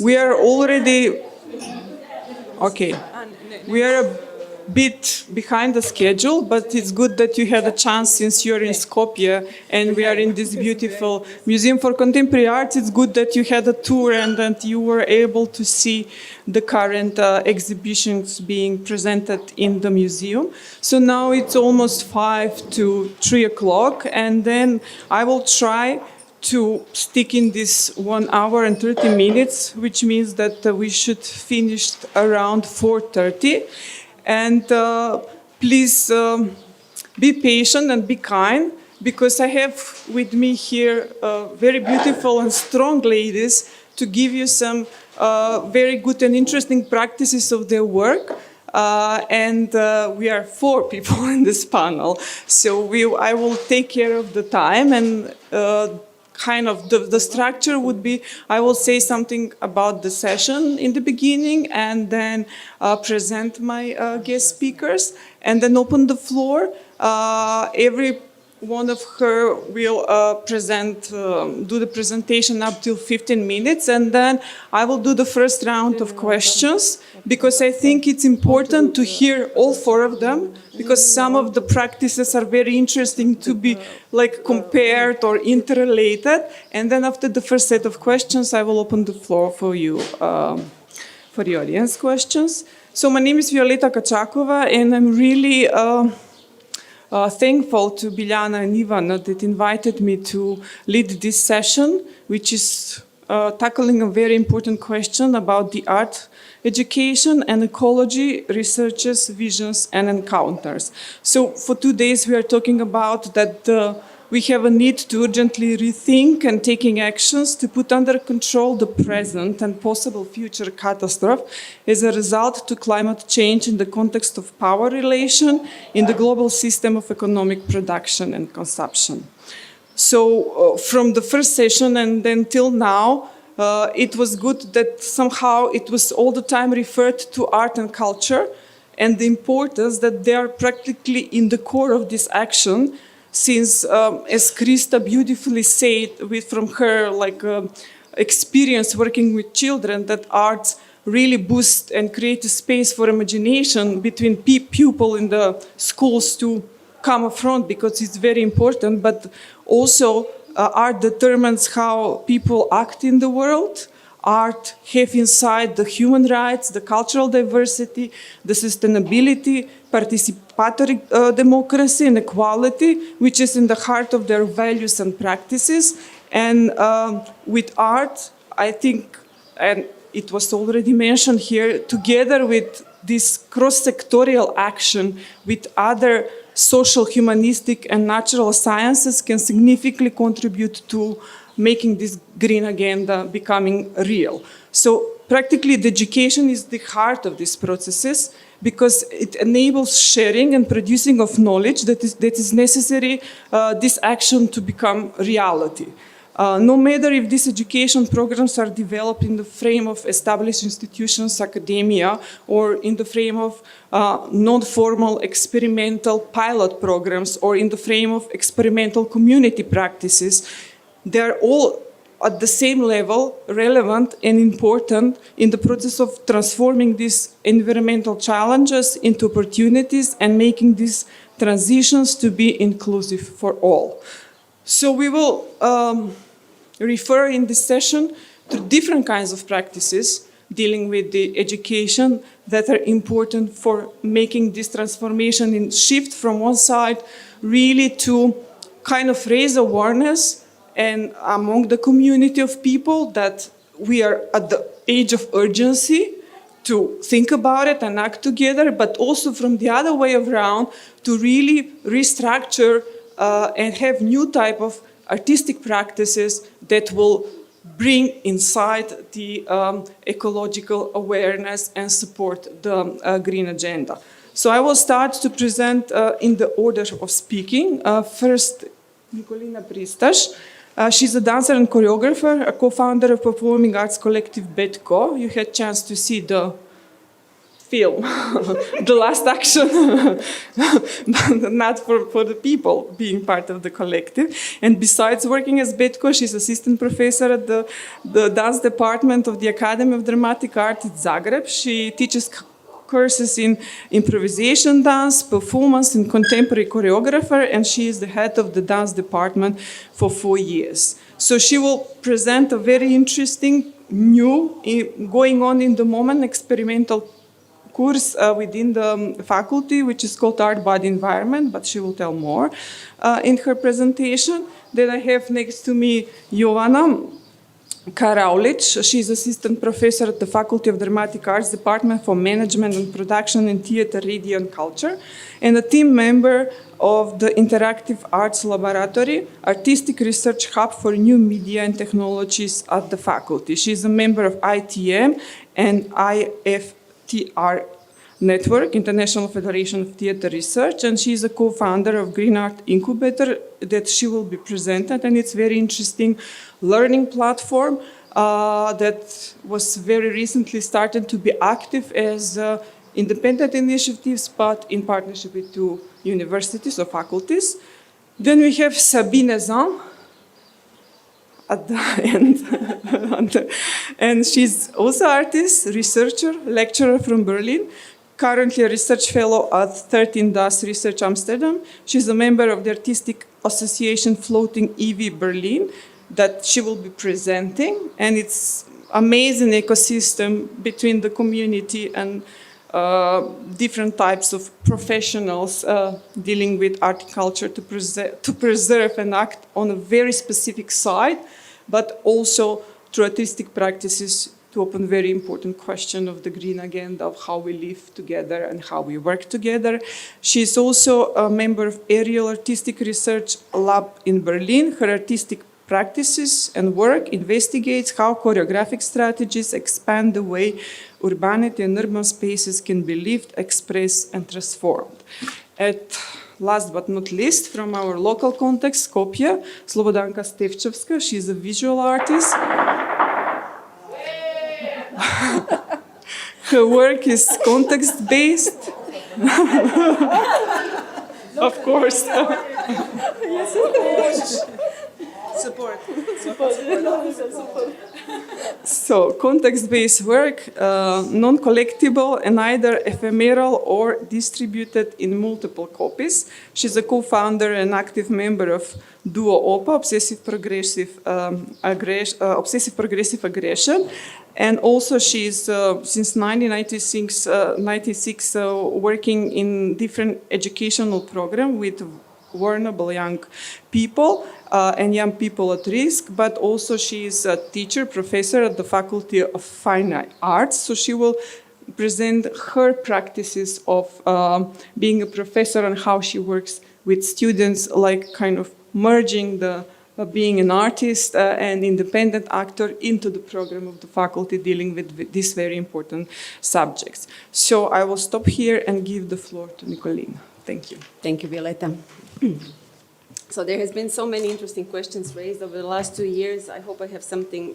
We are already, okay, we are a bit behind the schedule, but it's good that you had a chance since you're in Skopje and we are in this beautiful Museum for Contemporary Art. It's good that you had a tour and that you were able to see the current exhibitions being presented in the museum. So now it's almost 5 to 3 o'clock, and then I will try to stick in this 1 hour and 30 minutes, which means that we should finish around 4:30. And please be patient and be kind, because I have with me here very beautiful and strong ladies to give you some very good and interesting practices of their work. We are 4 people in this panel, so I will take care of the time, and kind of the structure would be, I will say something about the session in the beginning, and then present my guest speakers, and then open the floor. Every one of her will do the presentation up to 15 minutes, and then I will do the first round of questions, because I think it's important to hear all 4 of them, because some of the practices are very interesting to be like compared or interrelated. And then after the first set of questions, I will open the floor for you, for the audience questions. So my name is Violeta Kačakova, and I'm really thankful to Biljana and Ivana that invited me to lead this session, which is tackling a very important question about the art education and ecology, researches, visions, and encounters. So for 2 days we are talking about that we have a need to urgently rethink and taking actions to put under control the present and possible future catastrophe as a result to climate change in the context of power relation in the global system of economic production and consumption. So from the first session and then till now, it was good that somehow it was all the time referred to art and culture, and the importance that they are practically in the core of this action, since, as Krista beautifully said, from her experience working with children, that arts really boost and create a space for imagination between pupils in the schools to come up front, because it's very important, but also art determines how people act in the world. Art have inside the human rights, the cultural diversity, the sustainability, participatory democracy and equality, which is in the heart of their values and practices. And with art, I think, and it was already mentioned here, together with this cross-sectorial action with other social, humanistic, and natural sciences can significantly contribute to making this green agenda becoming real. So practically the education is the heart of these processes, because it enables sharing and producing of knowledge that is necessary this action to become reality. No matter if these education programs are developed in the frame of established institutions, academia, or in the frame of non-formal experimental pilot programs, or in the frame of experimental community practices, they are all at the same level relevant and important in the process of transforming these environmental challenges into opportunities and making these transitions to be inclusive for all. So we will refer in this session to different kinds of practices dealing with the education that are important for making this transformation and shift from one side really to kind of raise awareness and among the community of people that we are at the age of urgency to think about it and act together, but also from the other way around to really restructure and have new type of artistic practices that will bring inside the ecological awareness and support the green agenda. So I will start to present in the order of speaking. First, Nikolina Pristaš. She's a dancer and choreographer, a co-founder of performing arts collective Bedco. You had a chance to see the film, the last action, but not for the people being part of the collective. And besides working as Betko, she's assistant professor at the dance department of the Academy of Dramatic Art in Zagreb. She teaches courses in improvisation dance, performance, and contemporary choreographer, and she is the head of the dance department for 4 years. So she will present a very interesting, new, going on in the moment, experimental course within the faculty, which is called Art Body Environment, but she will tell more in her presentation. Then I have next to me Jovana Karaulic. She's assistant professor at the Faculty of Dramatic Arts Department for Management and Production in Theatre, Radio and Culture, and a team member of the Interactive Arts Laboratory, Artistic Research Hub for New Media and Technologies at the faculty. She's a member of ITM and IFTR Network, International Federation of Theatre Research, and she's a co-founder of Green Art Incubator that she will be presented, and it's very interesting learning platform that was very recently started to be active as independent initiatives, but in partnership with 2 universities or faculties. Then we have Sabine Zahn at the end, and she's also artist, researcher, lecturer from Berlin, currently a research fellow at 13 DAS Research Amsterdam. She's a member of the Artistic Association Floating EV Berlin that she will be presenting, and it's amazing ecosystem between the community and different types of professionals dealing with art and culture to preserve and act on a very specific side, but also through artistic practices to open very important question of the green agenda of how we live together and how we work together. She's also a member of Aerial Artistic Research Lab in Berlin. Her artistic practices and work investigates how choreographic strategies expand the way urbanity and urban spaces can be lived, expressed, and transformed. Last but not least, from our local context, Skopje, Slobodanka Stevčevska. She's a visual artist. Her work is context-based. Of course. Support. So, context-based work, non-collectible and either ephemeral or distributed in multiple copies. She's a co-founder and active member of Duo OPA, Obsessive Progressive Aggression. And also she's, since 1996, working in different educational programs with vulnerable young people and young people at risk, but also she is a teacher, professor at the Faculty of Fine Arts, so she will present her practices of being a professor and how she works with students, like kind of merging the being an artist and independent actor into the program of the faculty dealing with these very important subjects. So I will stop here and give the floor to Nikolina. Thank you. Thank you, Violeta. So there has been so many interesting questions raised over the last 2 years. I hope I have something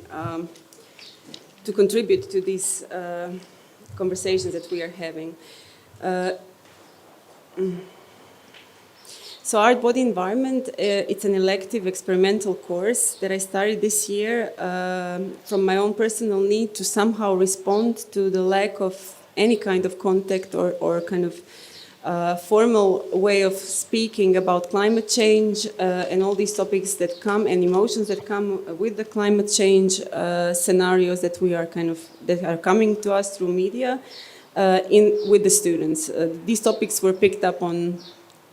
to contribute to these conversations that we are having. So Art Body Environment, it's an elective experimental course that I started this year from my own personal need to somehow respond to the lack of any kind of contact or kind of formal way of speaking about climate change and all these topics that come and emotions that come with the climate change scenarios that we are that are coming to us through media with the students. These topics were picked up on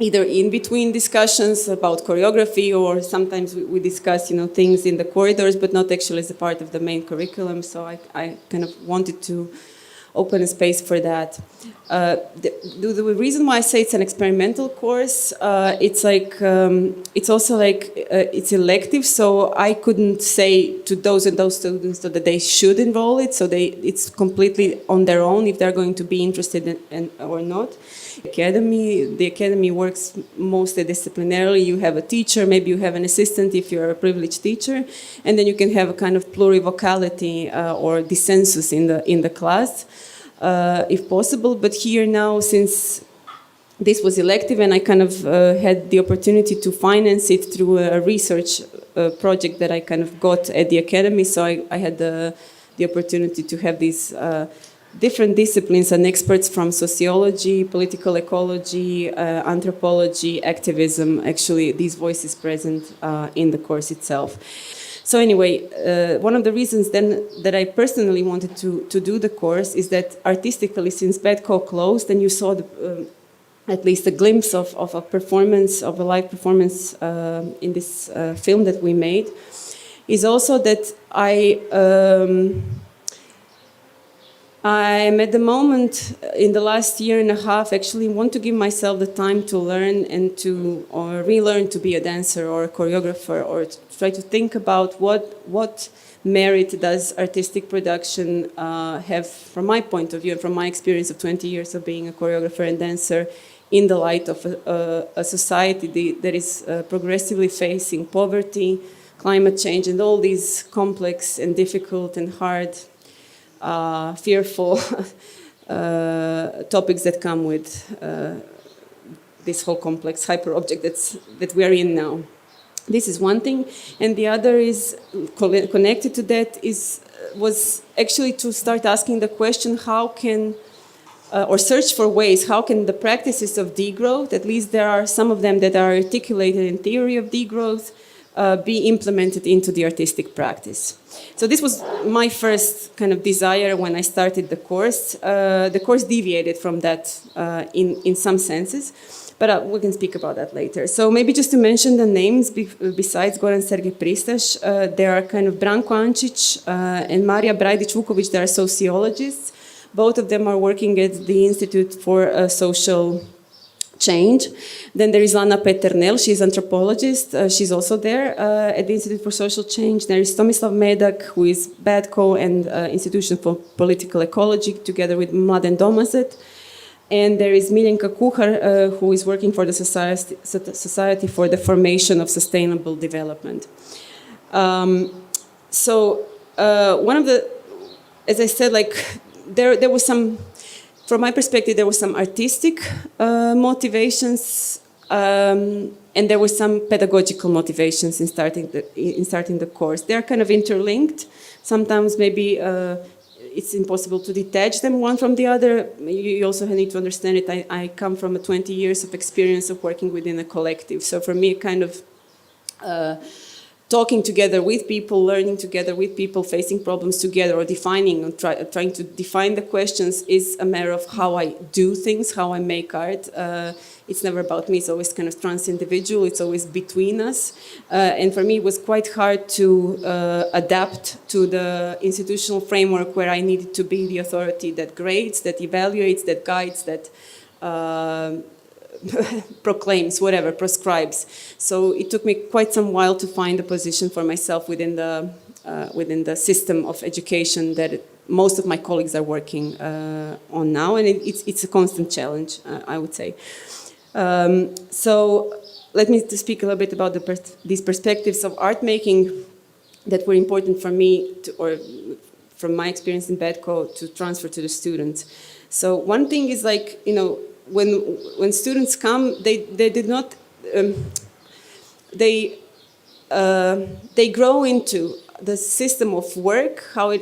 either in between discussions about choreography, or sometimes we discuss, things in the corridors, but not actually as a part of the main curriculum. So I kind of wanted to open a space for that. The reason why I say it's an experimental course, it's also it's elective, so I couldn't say to those and those students that they should enroll it, so it's completely on their own if they're going to be interested in or not. The academy works mostly disciplinarily. You have a teacher, maybe you have an assistant if you're a privileged teacher, and then you can have a kind of plurivocality or dissensus in the class. if possible. But here now, since this was elective and I kind of had the opportunity to finance it through a research project that I kind of got at the academy, so I had the opportunity to have these different disciplines and experts from sociology, political ecology, anthropology, activism, actually these voices present in the course itself. So anyway, one of the reasons then that I personally wanted to do the course is that artistically, since Bedco closed and you saw at least a glimpse of a performance, of a live performance in this film that we made, is also that I'm at the moment in the last year and a half actually want to give myself the time to learn and or relearn to be a dancer or a choreographer, or to try to think about what merit does artistic production have from my point of view and from my experience of 20 years of being a choreographer and dancer in the light of a society that is progressively facing poverty, climate change, and all these complex and difficult and hard, fearful topics that come with this whole complex hyper-object that we are in now. This is one thing, and the other is connected to that was actually to start asking the question: how can or search for ways, how can the practices of degrowth, at least there are some of them that are articulated in theory of degrowth, be implemented into the artistic practice. So this was my first kind of desire when I started the course. The course deviated from that in some senses, but we can speak about that later. So maybe just to mention the names, besides Goran Sergej Pristaš, there are kind of Branko Ančić and Marija Brajdić-Vuković, they are sociologists. Both of them are working at the Institute for Social Change. Then there is Lana Peternel, she's an anthropologist, she's also there at the Institute for Social Change. There is Tomislav Medak, who is BADCO and Institution for Political Ecology, together with Mladen Domazet. And there is Miljenka Kuhar, who is working for the Society for the Formation of Sustainable Development. So one of the, as I said, like there was some, from my perspective, there were some artistic motivations, and there were some pedagogical motivations in starting the course. They are kind of interlinked. Sometimes maybe it's impossible to detach them one from the other. You also need to understand it. I come from 20 years of experience of working within a collective. So for me, kind of talking together with people, learning together with people, facing problems together, or defining, or trying to define the questions is a matter of how I do things, how I make art. It's never about me, it's always kind of trans-individual, it's always between us. And for me, it was quite hard to adapt to the institutional framework where I needed to be the authority that grades, that evaluates, that guides, that proclaims, whatever, prescribes. So it took me quite some while to find a position for myself within the system of education that most of my colleagues are working on now, and it's a constant challenge, I would say. So let me speak a little bit about these perspectives of art making that were important for me, or from my experience in BADCO, to transfer to the students. So one thing is, like, you know, when students come, they did not they grow into the system of work, how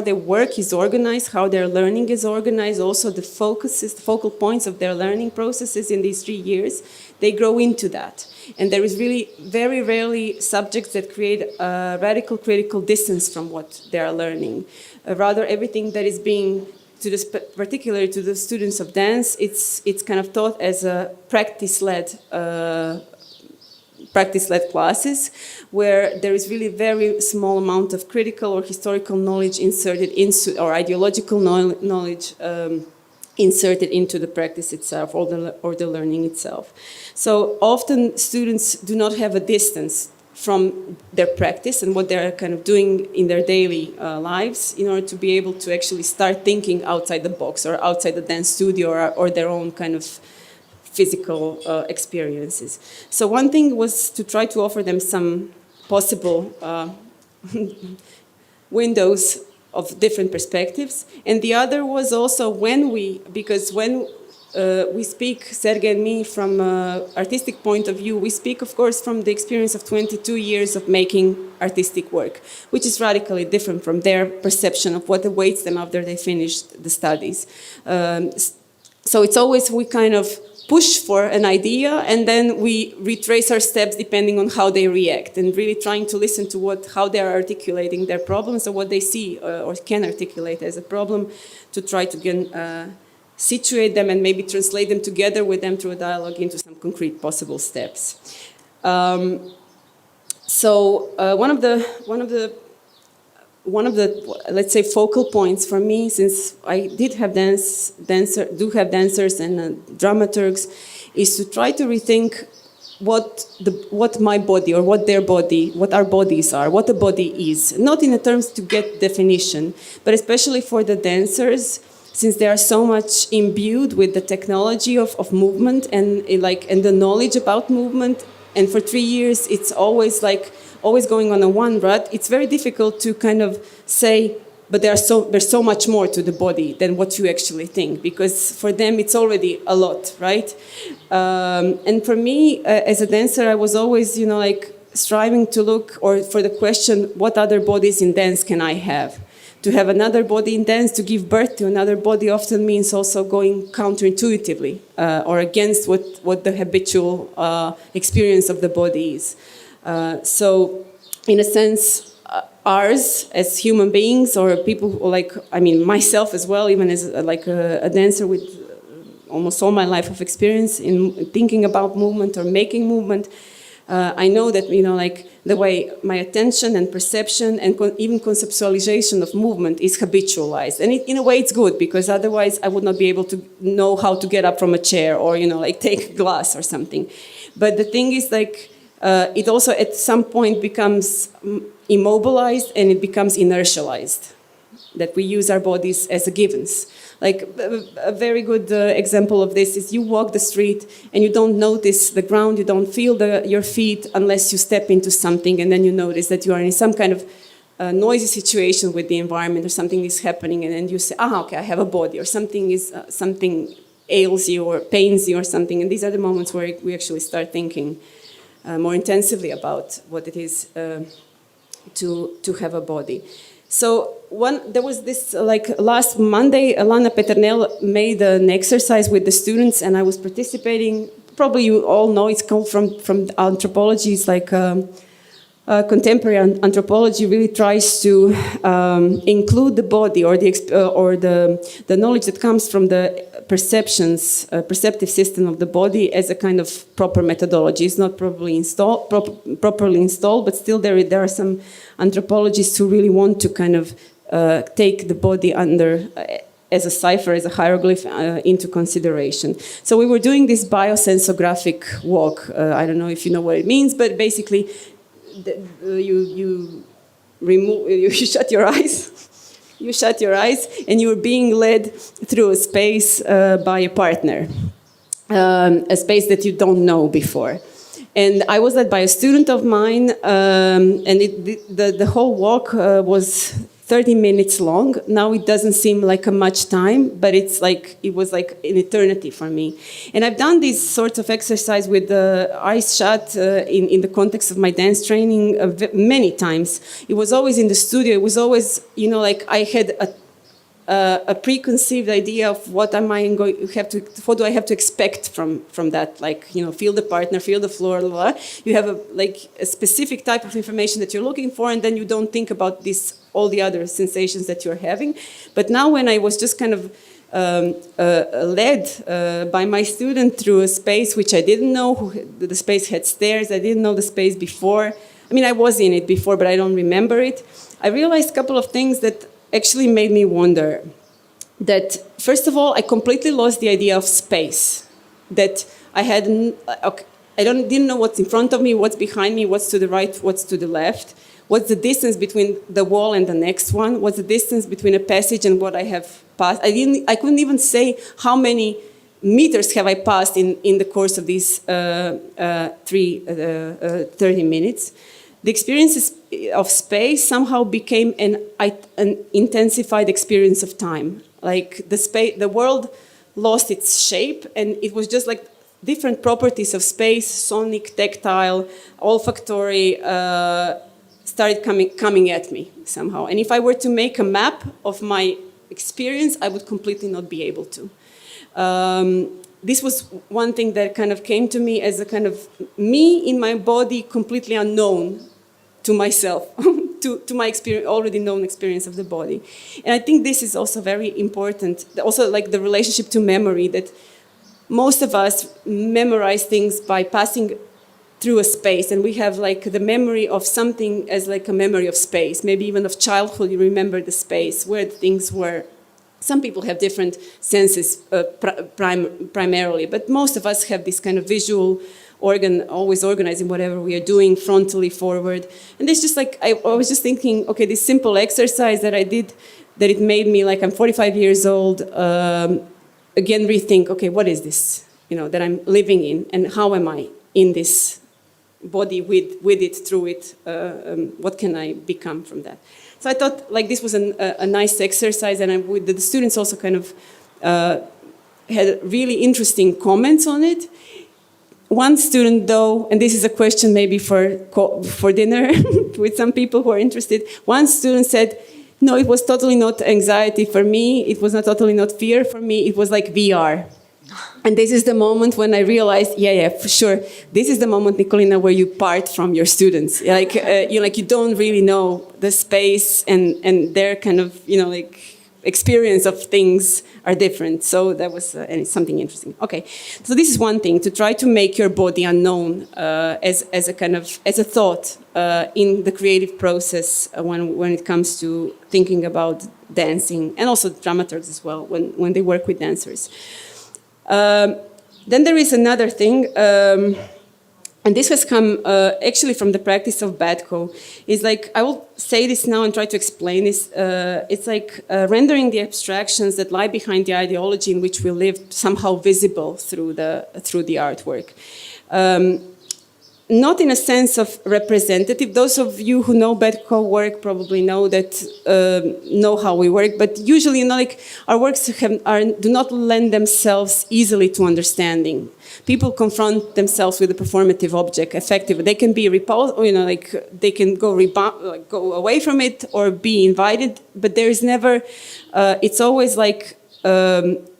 their work is organized, how their learning is organized, also the focal points of their learning processes in these 3 years. They grow into that, and there is really very rarely subjects that create a radical critical distance from what they are learning. Rather, everything that is being particularly to the students of dance, it's kind of taught as a practice-led classes, where there is really very small amount of critical or historical knowledge inserted into, or ideological knowledge inserted into the practice itself, or the learning itself. So often students do not have a distance from their practice and what they're kind of doing in their daily lives, in order to be able to actually start thinking outside the box, or outside the dance studio, or their own kind of physical experiences. So one thing was to try to offer them some possible windows of different perspectives. And the other was also when we speak, Sergei and me, from an artistic point of view, we speak, of course, from the experience of 22 years of making artistic work, which is radically different from their perception of what awaits them after they finish the studies. So it's always, we kind of push for an idea and then we retrace our steps depending on how they react, and really trying to listen to how they are articulating their problems or what they see or can articulate as a problem, to try to situate them and maybe translate them together with them through a dialogue into some concrete possible steps. One of the let's say focal points for me, since I did have dancers and dramaturgs, is to try to rethink what my body or what our bodies are, what the body is, not in the terms to get definition, but especially for the dancers, since they are so much imbued with the technology of movement and the knowledge about movement, and for 3 years it's always going on a one rut. It's very difficult to kind of say, but there's so much more to the body than what you actually think, because for them it's already a lot, right? And for me, as a dancer, I was always, striving to look, or for the question, what other bodies in dance can I have? To have another body in dance, to give birth to another body, often means also going counterintuitively or against what the habitual experience of the body is. So, in a sense, ours as human beings, or people myself as well, even as a dancer with almost all my life of experience in thinking about movement or making movement, I know that, the way my attention and perception and even conceptualization of movement is habitualized. And in a way it's good, because otherwise I would not be able to know how to get up from a chair or, take a glass or something. But the thing is, it also at some point becomes immobilized and it becomes inertialized, that we use our bodies as a givens. A very good example of this is you walk the street and you don't notice the ground, you don't feel your feet unless you step into something, and then you notice that you are in some kind of noisy situation with the environment, or something is happening, and then you say, okay, I have a body, or something ails you or pains you or something. And these are the moments where we actually start thinking more intensively about what it is to have a body. So there was this, last Monday, Alana Peternel made an exercise with the students, and I was participating. Probably you all know, it's called from anthropology. It's contemporary anthropology really tries to include the body or the knowledge that comes from the perceptive system of the body as a kind of proper methodology. It's not properly installed, but still there are some anthropologists who really want to kind of take the body under as a cipher, as a hieroglyph, into consideration. So we were doing this biosensographic walk. I don't know if you know what it means, but basically you shut your eyes. You shut your eyes and you're being led through a space by a partner, a space that you don't know before. And I was led by a student of mine, and the whole walk was 30 minutes long. Now it doesn't seem like a much time, but it was like an eternity for me. And I've done these sorts of exercise with the eyes shut in the context of my dance training many times. It was always in the studio. It was always, I had a preconceived idea of what do I have to expect from that? Feel the partner, feel the floor, blah, blah. You have a specific type of information that you're looking for, and then you don't think about all the other sensations that you're having. But now when I was just kind of led by my student through a space which I didn't know, the space had stairs, I didn't know the space before. I mean, I was in it before, but I don't remember it. I realized a couple of things that actually made me wonder. That, first of all, I completely lost the idea of space. That I didn't know what's in front of me, what's behind me, what's to the right, what's to the left. What's the distance between the wall and the next one? What's the distance between a passage and what I have passed? I couldn't even say how many meters have I passed in the course of these 30 minutes. The experience is of space somehow became an intensified experience of time. Like the world lost its shape, and it was just like different properties of space, sonic, tactile, olfactory, started coming at me somehow. And if I were to make a map of my experience, I would completely not be able to. This was one thing that kind of came to me as a kind of me in my body, completely unknown to myself, to my experience, already known experience of the body. And I think this is also very important, also like the relationship to memory, that most of us memorize things by passing through a space, and we have like the memory of something as like a memory of space, maybe even of childhood. You remember the space where things were. Some people have different senses primarily, but most of us have this kind of visual organ, always organizing whatever we are doing frontally forward. And it's just like, I was just thinking, okay, this simple exercise that I did, that it made me like, I'm 45 years old, again rethink, okay, what is this, that I'm living in, and how am I in this body with it, through it, what can I become from that? So I thought like this was a nice exercise, and the students also kind of had really interesting comments on it. One student though, and this is a question maybe for dinner with some people who are interested, one student said, no, it was totally not anxiety for me, it was not totally not fear for me, it was like VR. And this is the moment when I realized, yeah, for sure, this is the moment, Nikolina, where you part from your students. Like, you don't really know the space, and their kind of, experience of things are different. So that was something interesting. Okay, so this is one thing, to try to make your body unknown as a thought in the creative process when it comes to thinking about dancing, and also dramaturgs as well when they work with dancers. Then there is another thing, and this has come actually from the practice of Badco. Is like, I will say this now and try to explain this. It's like rendering the abstractions that lie behind the ideology in which we live somehow visible through the artwork. Not in a sense of representative. Those of you who know Badco work probably know how we work, but usually, our works do not lend themselves easily to understanding. People confront themselves with a performative object effectively. They can be repulsed, or, they can go away from it or be invited, but there is never, it's always like,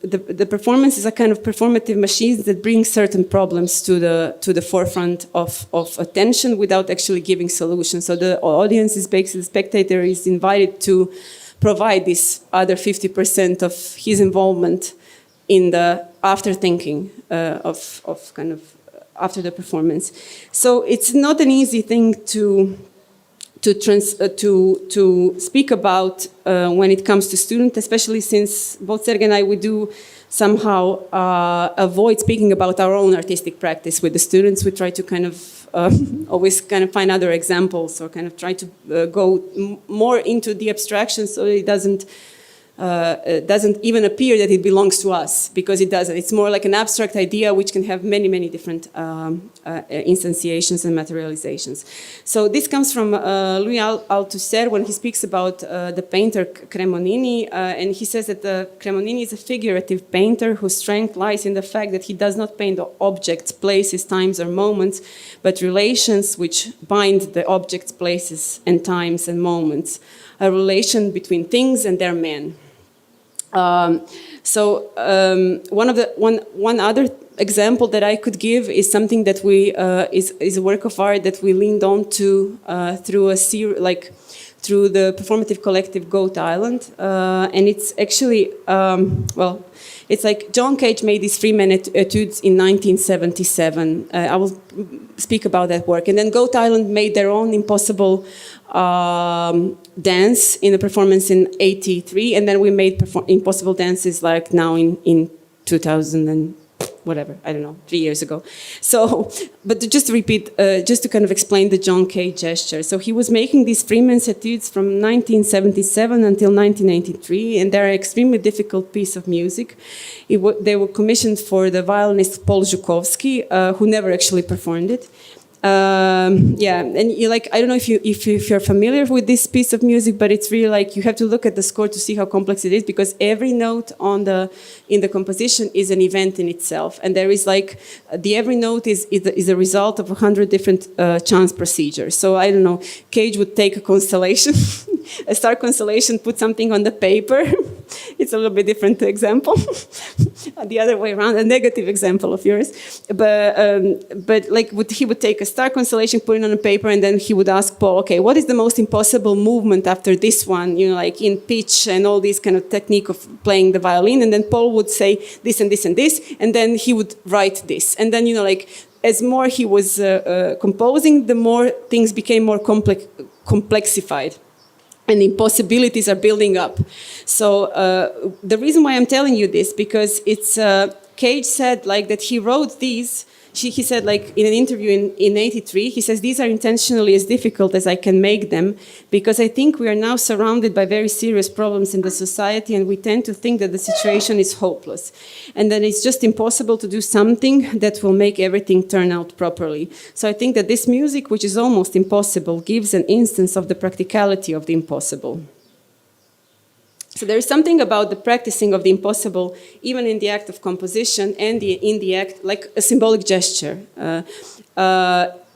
the performance is a kind of performative machine that brings certain problems to the forefront of attention without actually giving solutions. So the audience is basically, the spectator is invited to provide this other 50% of his involvement in the after thinking of kind of after the performance. So it's not an easy thing to speak about when it comes to students, especially since both Sergej and I, we do somehow avoid speaking about our own artistic practice with the students. We try to kind of always kind of find other examples, or kind of try to go more into the abstraction, so it doesn't even appear that it belongs to us, because it doesn't. It's more like an abstract idea which can have many, many different instantiations and materializations. So this comes from Louis Althusser when he speaks about the painter Cremonini, and he says that Cremonini is a figurative painter whose strength lies in the fact that he does not paint objects, places, times, or moments, but relations which bind the objects, places, and times and moments, a relation between things and their men. One other example that I could give is something that is a work of art that we leaned on to through through the performative collective Goat Island, and it's actually it's like John Cage made these Freeman etudes in 1977. I will speak about that work, and then Goat Island made their own Impossible dance in a performance in '83, and then we made Impossible dances like now in 2000 and whatever, I don't know, 3 years ago. So, but just to repeat, just to kind of explain the John Cage gesture. So he was making these Freeman's etudes from 1977 until 1983, and they're an extremely difficult piece of music. They were commissioned for the violinist Paul Zhukovsky, who never actually performed it. Yeah, and you like, I don't know if you're familiar with this piece of music, but it's really like you have to look at the score to see how complex it is, because every note in the composition is an event in itself, and there is like every note is a result of 100 different chance procedures. So I don't know, Cage would take a constellation, a star constellation, put something on the paper. It's a little bit different example. The other way around, a negative example of yours. But like he would take a star constellation, put it on a paper, and then he would ask Paul, okay, what is the most impossible movement after this one? You know, like in pitch and all these kind of technique of playing the violin. And then Paul would say this and this and this, and then he would write this. And then, you know, like as more he was composing, the more things became more complexified. And impossibilities are building up. So the reason why I'm telling you this, because it's Cage said like that he wrote these. He said like in an interview in '83, he says these are intentionally as difficult as I can make them, because I think we are now surrounded by very serious problems in the society, and we tend to think that the situation is hopeless, and that it's just impossible to do something that will make everything turn out properly. So I think that this music, which is almost impossible, gives an instance of the practicality of the impossible. So there is something about the practicing of the impossible, even in the act of composition and in the act, like a symbolic gesture,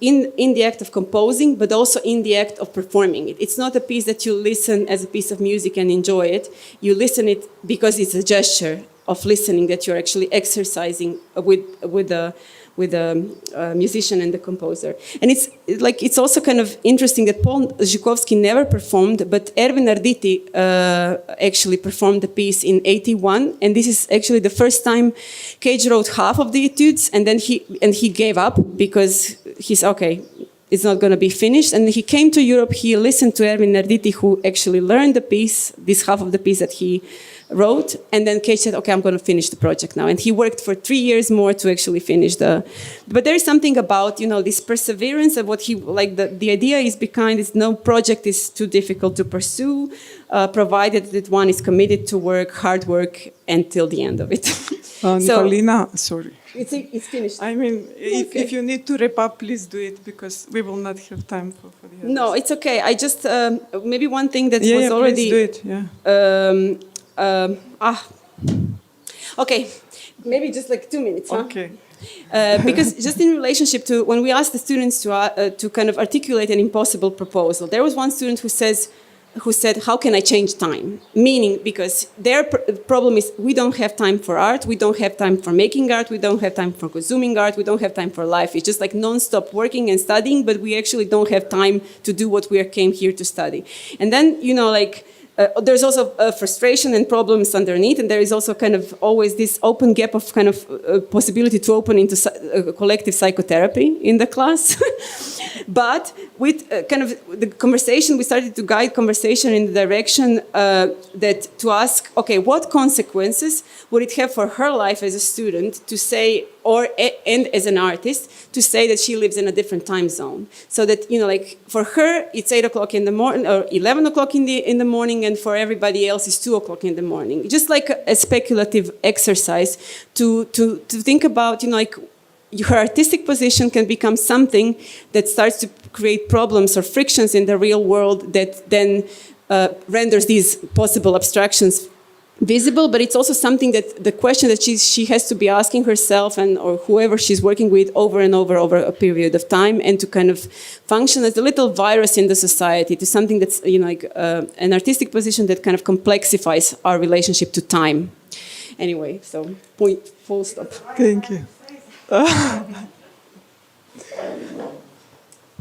in the act of composing, but also in the act of performing it. It's not a piece that you listen as a piece of music and enjoy it. You listen it because it's a gesture of listening that you're actually exercising with the musician and the composer. And it's also kind of interesting that Paul Zhukovsky never performed, but Erwin Arditi actually performed the piece in '81, and this is actually the first time Cage wrote half of the etudes, and then he gave up because he's okay, it's not going to be finished. And he came to Europe, he listened to Erwin Arditi, who actually learned the piece, this half of the piece that he wrote, and then Cage said, okay, I'm going to finish the project now. And he worked for 3 years more to actually finish but there is something about, you know, this perseverance of what he, like the idea is behind is no project is too difficult to pursue, provided that one is committed to hard work until the end of it. Nikolina, sorry. It's finished. I mean, if you need to wrap up, please do it, because we will not have time for the others. No, it's okay. I just, maybe one thing that was already... Please do it, yeah. Okay, maybe just like 2 minutes. Okay. Because just in relationship to when we asked the students to kind of articulate an impossible proposal, there was one student who said, how can I change time? Meaning, because their problem is we don't have time for art, we don't have time for making art, we don't have time for consuming art, we don't have time for life. It's just like non-stop working and studying, but we actually don't have time to do what we came here to study. And then, you know, like, there's also frustration and problems underneath, and there is also kind of always this open gap of kind of possibility to open into collective psychotherapy in the class. But with kind of the conversation, we started to guide conversation in the direction that to ask, okay, what consequences would it have for her life as a student to say, and as an artist, to say that she lives in a different time zone, so that, you know, like for her it's 8 o'clock in the morning or 11 o'clock in the morning, and for everybody else it's 2 o'clock in the morning. Just like a speculative exercise to think about, you know, like her artistic position can become something that starts to create problems or frictions in the real world that then renders these possible abstractions visible. But it's also something that the question that she has to be asking herself or whoever she's working with over and over a period of time, and to kind of function as a little virus in the society, to something that's, you know, like an artistic position that kind of complexifies our relationship to time. Anyway, so full stop. Thank you.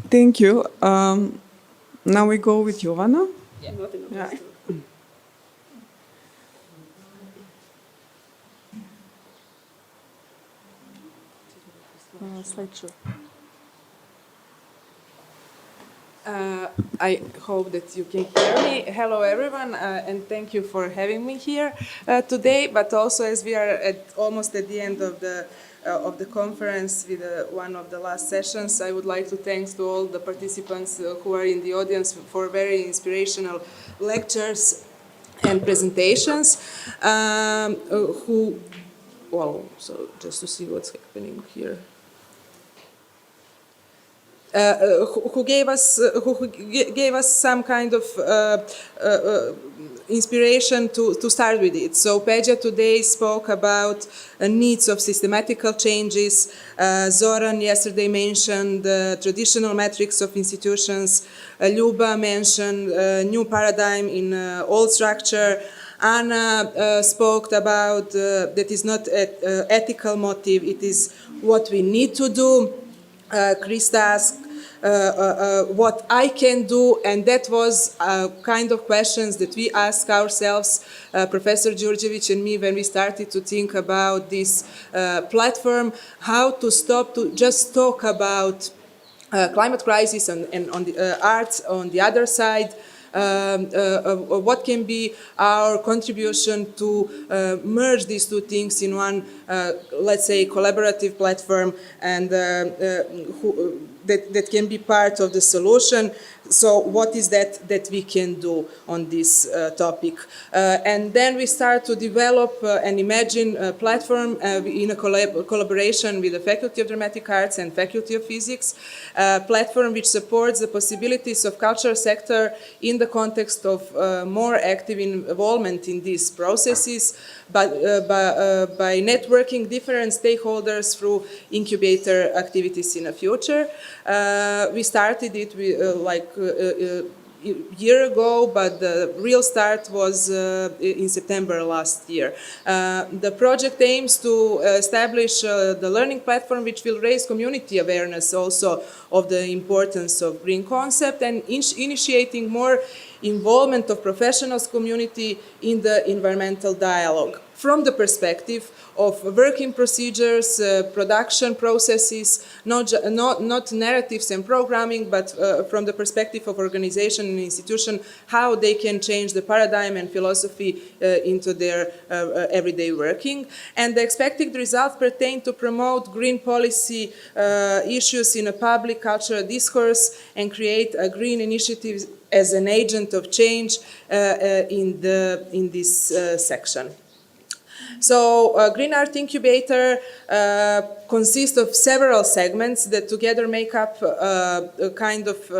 Thank you. Now we go with Jovana. Yeah. Slideshow. I hope that you can hear me. Hello, everyone, and thank you for having me here today. But also, as we are almost at the end of the conference with one of the last sessions, I would like to thank to all the participants who are in the audience for very inspirational lectures and presentations. So just to see what's happening here. who gave us some kind of inspiration to start with it. So Peđa today spoke about needs of systematical changes. Zoran yesterday mentioned the traditional metrics of institutions. Ljuba mentioned new paradigm in old structure. Anna spoke about that is not ethical motive, it is what we need to do. Krista asked what I can do, and that was kind of questions that we asked ourselves, Professor Đurđević and me, when we started to think about this platform, how to stop to just talk about climate crisis and on the arts on the other side. What can be our contribution to merge these two things in one, let's say, collaborative platform, and that can be part of the solution. So what is that we can do on this topic? And then we start to develop and imagine a platform in a collaboration with the Faculty of Dramatic Arts and Faculty of Physics, a platform which supports the possibilities of cultural sector in the context of more active involvement in these processes, but by networking different stakeholders through incubator activities in the future. We started it with, a year ago, but the real start was in September last year. The project aims to establish the learning platform which will raise community awareness also of the importance of green concept and initiating more involvement of professionals community in the environmental dialogue from the perspective of working procedures, production processes, not narratives and programming, but from the perspective of organization and institution, how they can change the paradigm and philosophy into their everyday working. And the expected results pertain to promote green policy issues in a public cultural discourse and create a green initiative as an agent of change in this section. So Green Art Incubator consists of several segments that together make up a kind of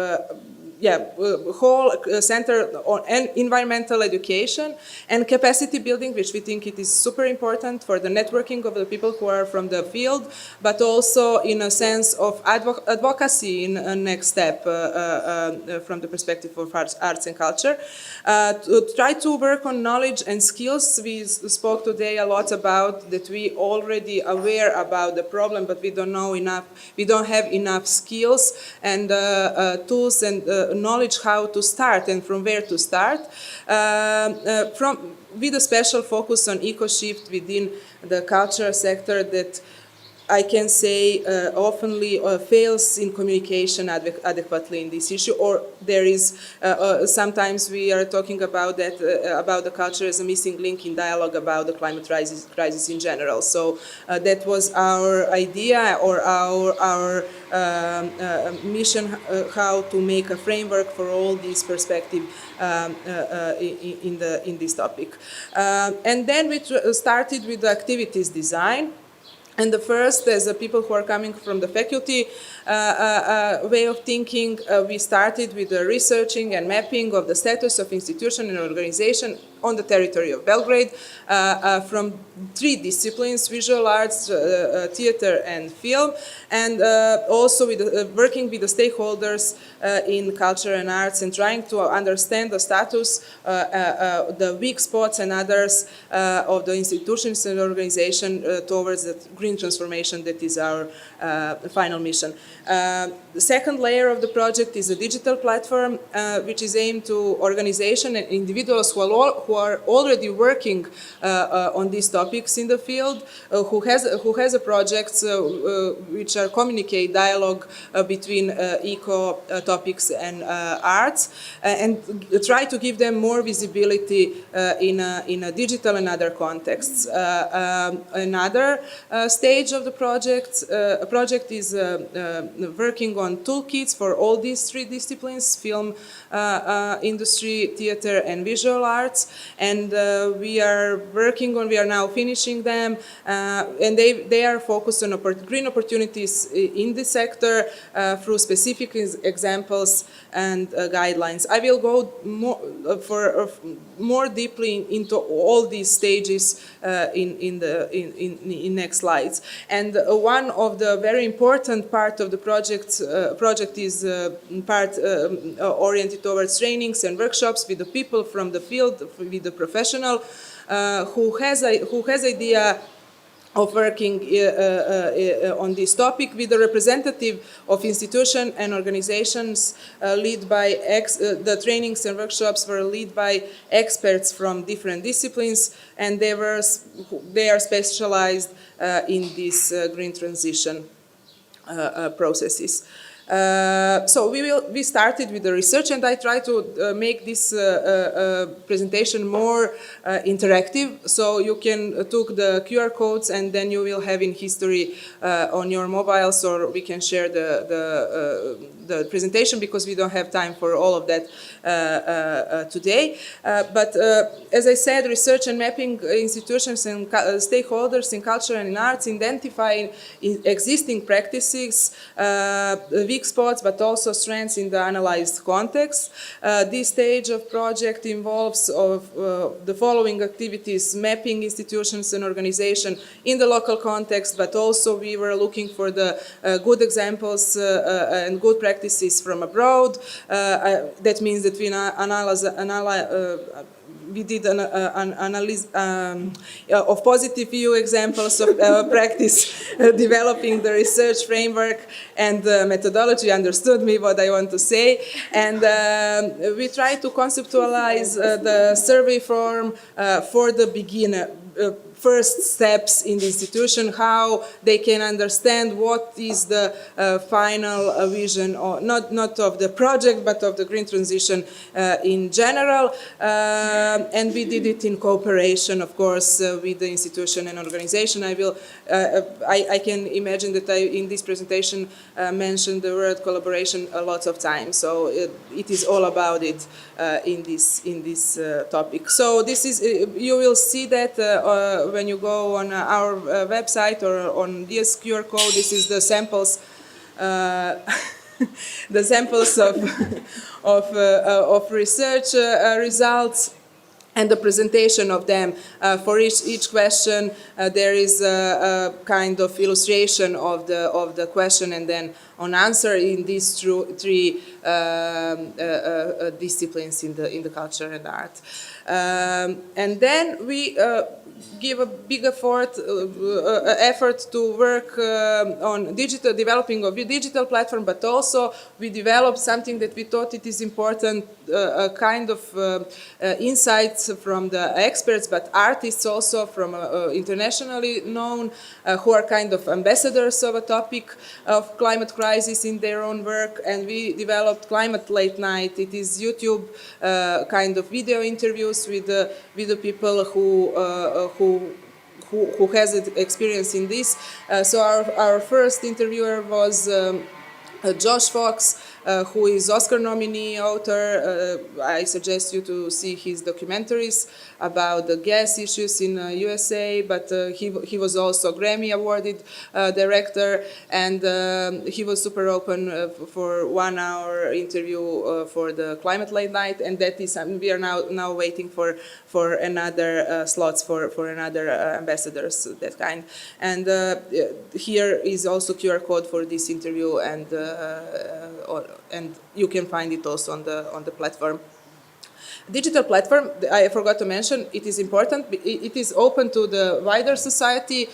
whole center on environmental education and capacity building, which we think it is super important for the networking of the people who are from the field, but also in a sense of advocacy in a next step from the perspective of arts and culture. To try to work on knowledge and skills, we spoke today a lot about that we already aware about the problem, but we don't know enough, we don't have enough skills and tools and knowledge how to start and from where to start, with a special focus on eco-shift within the cultural sector that I can say oftenly fails in communication adequately in this issue, or there is sometimes we are talking about that about the culture as a missing link in dialogue about the climate crisis in general. So that was our idea or our mission, how to make a framework for all these perspectives in this topic. And then we started with the activities design. And the first, as the people who are coming from the faculty way of thinking, we started with the researching and mapping of the status of institution and organization on the territory of Belgrade from three disciplines: visual arts, theater and film, and also with working with the stakeholders in culture and arts and trying to understand the status, the weak spots and others of the institutions and organization towards the green transformation that is our final mission. The second layer of the project is a digital platform which is aimed to organization and individuals who are already working on these topics in the field, who has a projects which are communicate dialogue between eco topics and arts, and try to give them more visibility in a digital and other contexts. Another stage of the project is working on toolkits for all these three disciplines: film, industry, theater and visual arts, And we are now finishing them, and they are focused on green opportunities in the sector through specific examples and guidelines. I will go more deeply into all these stages in next slides. And one of the very important part of the project is part oriented towards trainings and workshops with the people from the field, with the professional who has idea of working on this topic, with the representative of institutions and organizations led by the trainings and workshops were led by experts from different disciplines, and they are specialized in these green transition processes. So we started with the research, and I try to make this presentation more interactive. So you can took the QR codes, and then you will have in history on your mobiles, or we can share the presentation, because we don't have time for all of that today. But as I said, research and mapping institutions and stakeholders in culture and in arts, identifying existing practices, weak spots, but also strengths in the analyzed context. This stage of project involves the following activities: mapping institutions and organization in the local context, but also we were looking for the good examples and good practices from abroad. That means that we did an analysis of positive view examples of practice, developing the research framework and methodology. Understood me what I want to say. And we try to conceptualize the survey form for the beginner. First steps in the institution, how they can understand what is the final vision, or not of the project, but of the green transition in general. And we did it in cooperation, of course, with the institution and organization. I can imagine that I, in this presentation, mentioned the word collaboration a lot of times. So it is all about it in this topic. So this is, you will see that when you go on our website or on this QR code. This is the samples, the samples of research results, and the presentation of them. For each question, there is a kind of illustration of the question, and then on answer in these three disciplines in the culture and art. And then we give a big effort to work on developing of a digital platform, but also we developed something that we thought it is important, a kind of insights from the experts, but artists also from internationally known, who are kind of ambassadors of a topic of climate crisis in their own work. And we developed Climate Late Night. It is YouTube kind of video interviews with the people who has experience in this. So our first interviewer was Josh Fox, who is Oscar nominee author. I suggest you to see his documentaries about the gas issues in USA, but he was also Grammy awarded director, and he was super open for 1 hour interview for the Climate Late Night, and that is we are now waiting for another slots for another ambassadors, that kind. And here is also QR code for this interview, and you can find it also on the platform. Digital platform, I forgot to mention, it is important. It is open to the wider society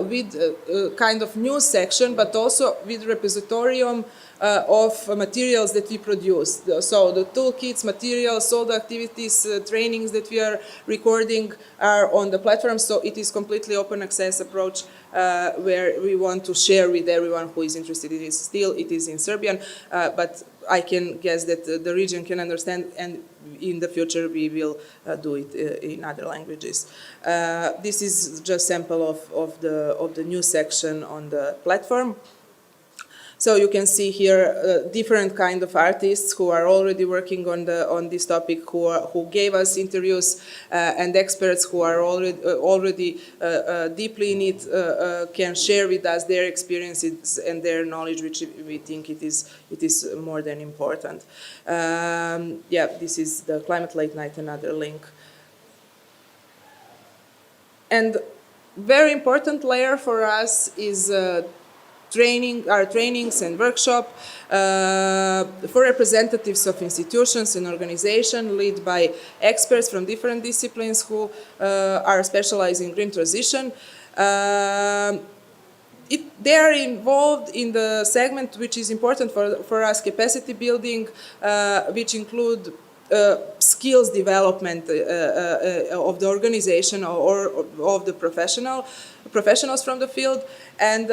with kind of news section, but also with repositorium of materials that we produce. So the toolkits, materials, all the activities, trainings that we are recording are on the platform. So it is completely open access approach where we want to share with everyone who is interested in it. Still, it is in Serbian, but I can guess that the region can understand, and in the future we will do it in other languages. This is just sample of the news section on the platform. So you can see here different kind of artists who are already working on this topic, who gave us interviews, and experts who are already deeply in it can share with us their experiences and their knowledge, which we think it is more than important. Yeah, this is the Climate Late Night, another link. And very important layer for us is trainings and workshop for representatives of institutions and organizations led by experts from different disciplines who are specialized in green transition. They are involved in the segment which is important for us, capacity building, which include skills development of the organization or of the professionals from the field. And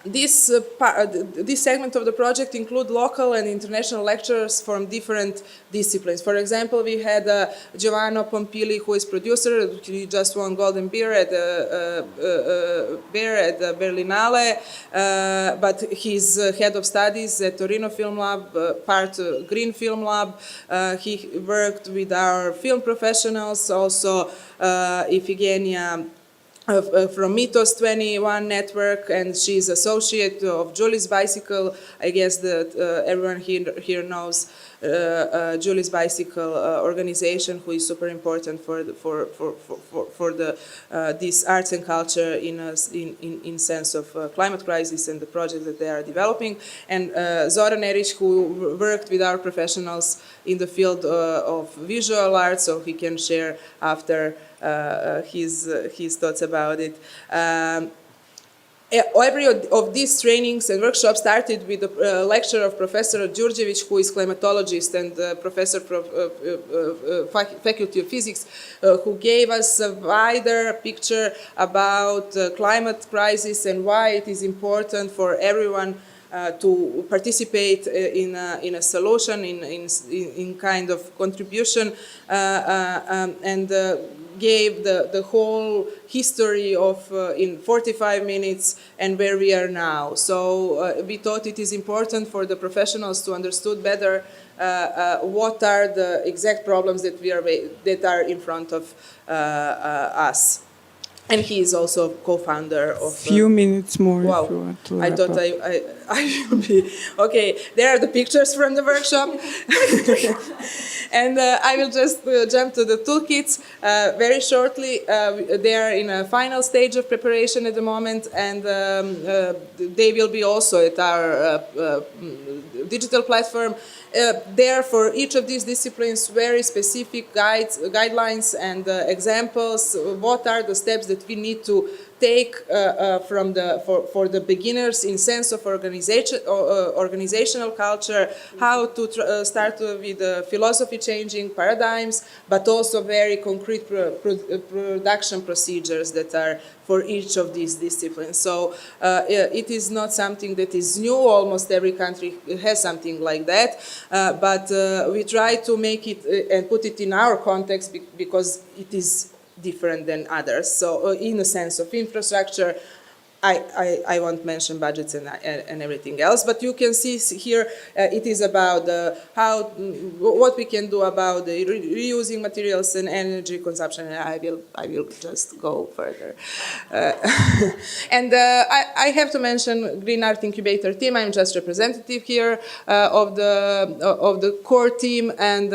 this segment of the project include local and international lecturers from different disciplines. For example, we had Giovanni Pompili, who is producer. He just won Golden Bear at Berlinale, but he's head of studies at Torino Film Lab, part Green Film Lab. He worked with our film professionals, also Iphigenia from Mythos 21 network, and she's associate of Julie's Bicycle. I guess that everyone here knows Julie's Bicycle organization, who is super important for this arts and culture in sense of climate crisis and the projects that they are developing. And Zoran Eric, who worked with our professionals in the field of visual art, so he can share after his thoughts about it. Every of these trainings and workshops started with a lecture of Professor Đurđević, who is climatologist and professor faculty of physics, who gave us a wider picture about climate crisis and why it is important for everyone to participate in a solution, in kind of contribution, and gave the whole history of in 45 minutes and where we are now. So we thought it is important for the professionals to understand better what are the exact problems that that are in front of us. And he is also co-founder of... Few minutes more. Wow, if you want to I thought I will be... Okay, there are the pictures from the workshop. And I will just jump to the toolkits very shortly. They are in a final stage of preparation at the moment, and they will be also at our digital platform. There, for each of these disciplines, very specific guidelines and examples. What are the steps that we need to take for the beginners in sense of organizational culture, how to start with philosophy changing paradigms, but also very concrete production procedures that are for each of these disciplines. So it is not something that is new. Almost every country has something like that, but we try to make it and put it in our context because it is different than others. So in a sense of infrastructure, I won't mention budgets and everything else, but you can see here it is about what we can do about the reusing materials and energy consumption, and I will just go further. And I have to mention Green Art Incubator team. I'm just representative here of the core team, and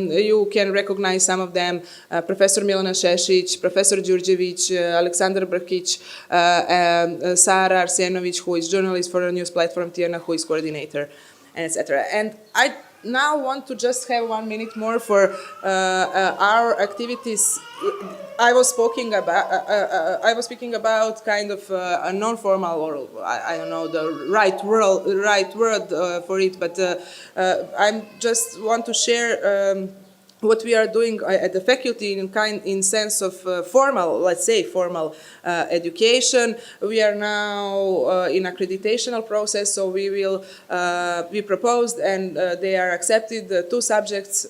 you can recognize some of them: Professor Milana Šešić, Professor Đurđević, Aleksandar Brkić, Sara Arsenović, who is journalist for a news platform, Tierna, who is coordinator, and etc. And I now want to just have 1 minute more for our activities. I was speaking about kind of a non-formal, or I don't know the right word for it, but I just want to share what we are doing at the faculty in sense of formal education. We are now in accreditational process, so we proposed and they are accepted 2 subjects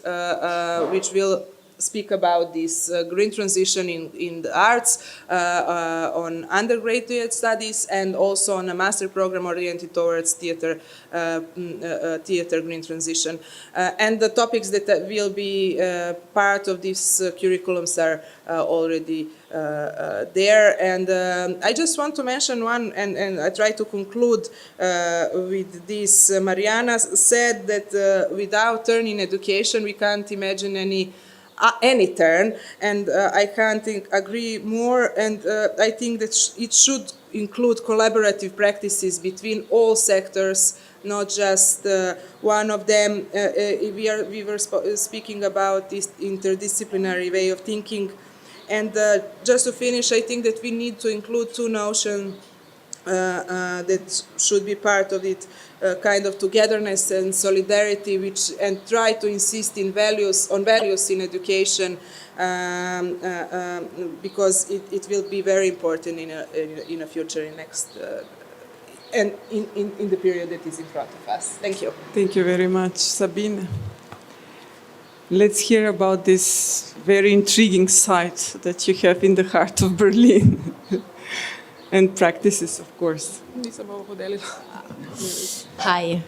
which will speak about this green transition in the arts on undergraduate studies and also on a master program oriented towards theater green transition. And the topics that will be part of these curriculums are already there. And I just want to mention one, and I try to conclude with this. Mariana said that without turn in education, we can't imagine any turn, and I can't agree more. And I think that it should include collaborative practices between all sectors, not just one of them. We were speaking about this interdisciplinary way of thinking. And just to finish, I think that we need to include two notions that should be part of it, kind of togetherness and solidarity, and try to insist on values in education, because it will be very important in a future, in next and in the period that is in front of us. Thank you. Thank you very much, Sabine. Let's hear about this very intriguing site that you have in the heart of Berlin. And practices, of course. Hi.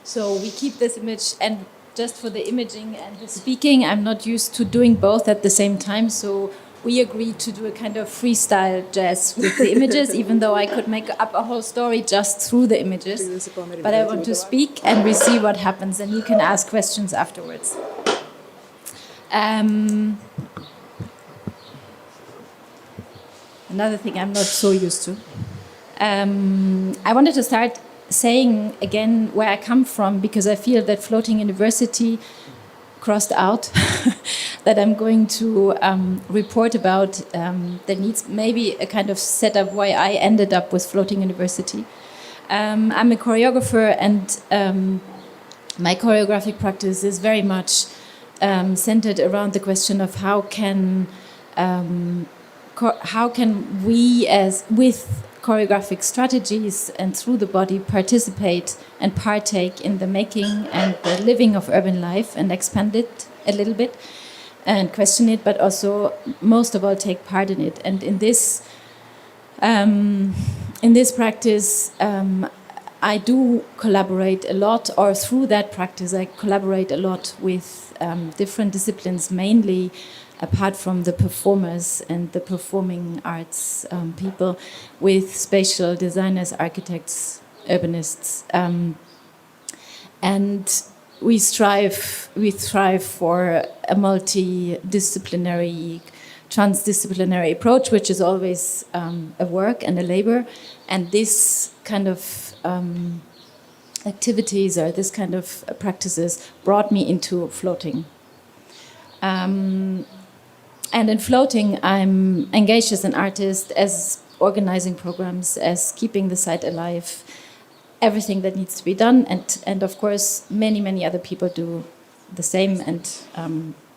So we keep this image, and just for the imaging and the speaking, I'm not used to doing both at the same time, so we agreed to do a kind of freestyle jazz with the images, even though I could make up a whole story just through the images. But I want to speak, and we see what happens, and you can ask questions afterwards. Another thing I'm not so used to. I wanted to start saying again where I come from, because I feel that floating university crossed out, that I'm going to report about, that needs maybe a kind of setup why I ended up with floating university. I'm a choreographer, and my choreographic practice is very much centered around the question of how can we, as with choreographic strategies and through the body, participate and partake in the making and the living of urban life, and expand it a little bit and question it, but also most of all take part in it. And in this practice, I do collaborate a lot, or through that practice I collaborate a lot with different disciplines, mainly apart from the performers and the performing arts people, with spatial designers, architects, urbanists, and we strive for a multidisciplinary, transdisciplinary approach, which is always a work and a labor. And this kind of activities, or this kind of practices, brought me into floating. And in floating, I'm engaged as an artist, as organizing programs, as keeping the site alive, everything that needs to be done. And of course, many other people do the same and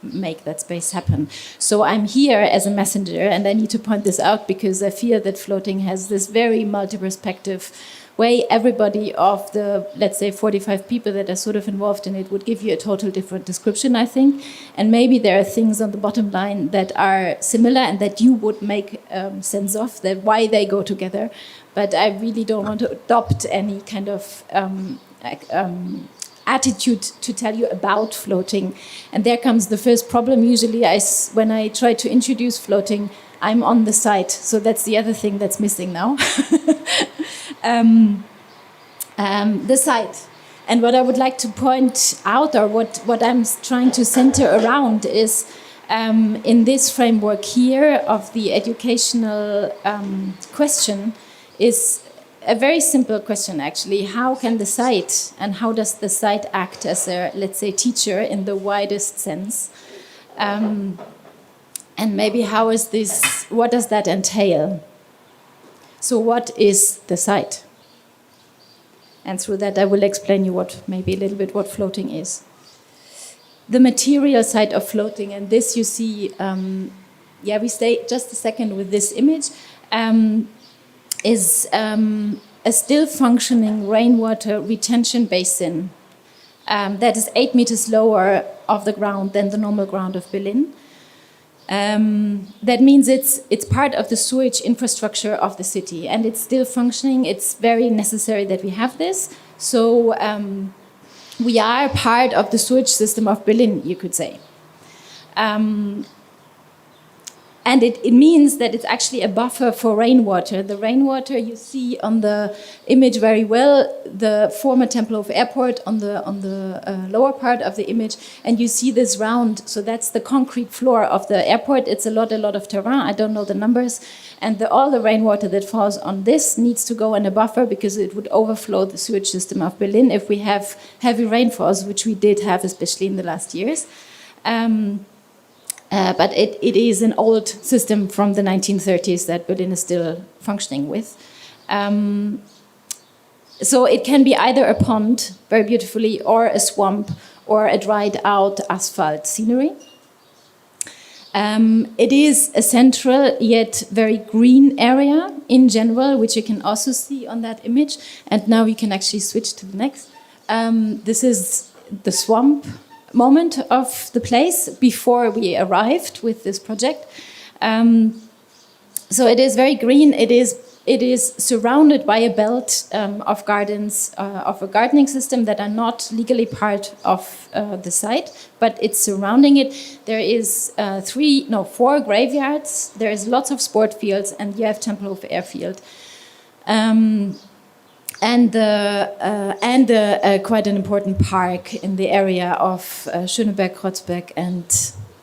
make that space happen. So I'm here as a messenger, and I need to point this out because I feel that floating has this very multi-perspective way. Everybody of the, let's say, 45 people that are sort of involved in it would give you a total different description, I think. And maybe there are things on the bottom line that are similar and that you would make sense of, that why they go together. But I really don't want to adopt any kind of attitude to tell you about floating. And there comes the first problem. Usually when I try to introduce floating, I'm on the site. So that's the other thing that's missing now. The site. And what I would like to point out, or what I'm trying to center around, is in this framework here of the educational question, is a very simple question, actually. How can the site, and how does the site act as a, let's say, teacher in the widest sense? And maybe how is this, what does that entail? So what is the site? And through that I will explain you maybe a little bit what floating is. The material side of floating, and this you see, we stay just a second with this image, is a still functioning rainwater retention basin that is 8 meters lower off the ground than the normal ground of Berlin. That means it's part of the sewage infrastructure of the city, and it's still functioning. It's very necessary that we have this. So we are part of the sewage system of Berlin, you could say. And it means that it's actually a buffer for rainwater. The rainwater you see on the image very well, the former Tempelhof Airport on the lower part of the image, and you see this round. So that's the concrete floor of the airport. It's a lot of terrain. I don't know the numbers, and all the rainwater that falls on this needs to go in a buffer because it would overflow the sewage system of Berlin if we have heavy rainfalls, which we did have, especially in the last years. But it is an old system from the 1930s that Berlin is still functioning with. So it can be either a pond, very beautifully, or a swamp, or a dried out asphalt scenery. It is a central yet very green area in general, which you can also see on that image. And now we can actually switch to the next. This is the swamp moment of the place before we arrived with this project. So it is very green. It is surrounded by a belt of gardens, of a gardening system that are not legally part of the site, but it's surrounding it. There is 4 graveyards. There is lots of sport fields, and you have Tempelhof Airfield. And quite an important park in the area of Schöneberg, Kreuzberg, and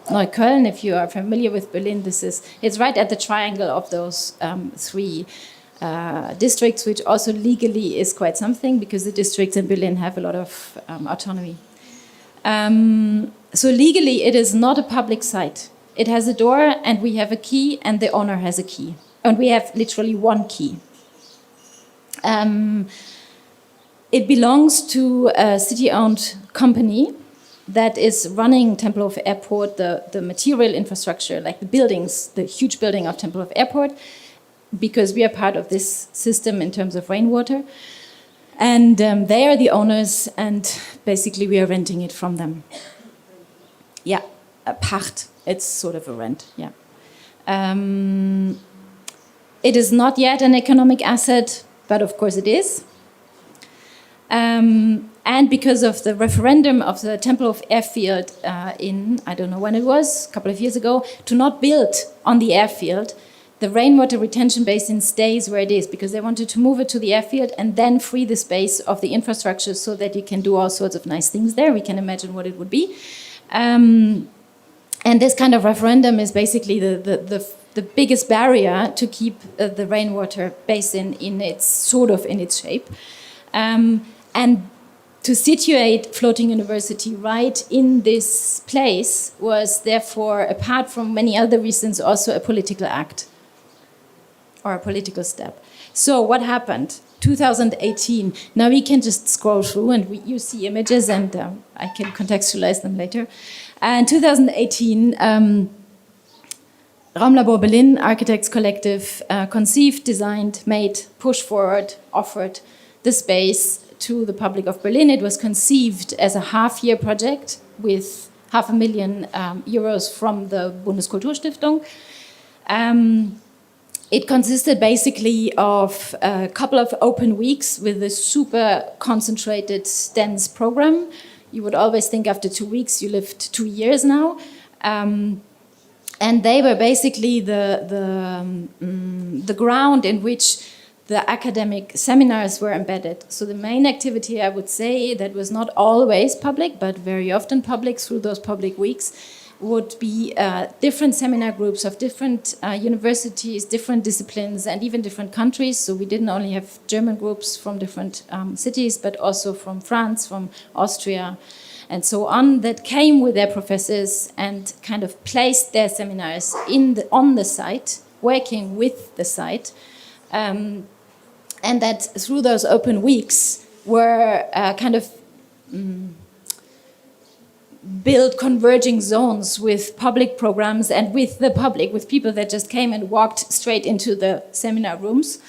Neukölln. If you are familiar with Berlin, it's right at the triangle of those 3 districts, which also legally is quite something because the districts in Berlin have a lot of autonomy. So legally, it is not a public site. It has a door, and we have a key, and the owner has a key, and we have literally 1 key. It belongs to a city-owned company that is running Tempelhof Airport, the material infrastructure, like the buildings, the huge building of Tempelhof Airport, because we are part of this system in terms of rainwater. And they are the owners, and basically we are renting it from them. Yeah, a Pacht. It's sort of a rent, yeah. It is not yet an economic asset, but of course it is. And because of the referendum of the Tempelhof Airfield in, I don't know when it was, a couple of years ago, to not build on the airfield, the rainwater retention basin stays where it is because they wanted to move it to the airfield and then free the space of the infrastructure so that you can do all sorts of nice things there. We can imagine what it would be. And this kind of referendum is basically the biggest barrier to keep the rainwater basin in its shape. And to situate Floating University right in this place was therefore, apart from many other reasons, also a political act or a political step. So what happened? 2018. Now we can just scroll through and you see images, and I can contextualize them later. And 2018, Raumlabor Berlin Architects Collective conceived, designed, made, pushed forward, offered the space to the public of Berlin. It was conceived as a half-year project with €500,000 euros from the Bundeskulturstiftung. It consisted basically of a couple of open weeks with a super concentrated, dense program. You would always think after 2 weeks you lived 2 years now. And they were basically the ground in which the academic seminars were embedded. So the main activity, I would say, that was not always public, but very often public through those public weeks, would be different seminar groups of different universities, different disciplines, and even different countries. So we didn't only have German groups from different cities, but also from France, from Austria, and so on, that came with their professors and kind of placed their seminars on the site, working with the site. And that through those open weeks were build converging zones with public programs and with the public, with people that just came and walked straight into the seminar rooms.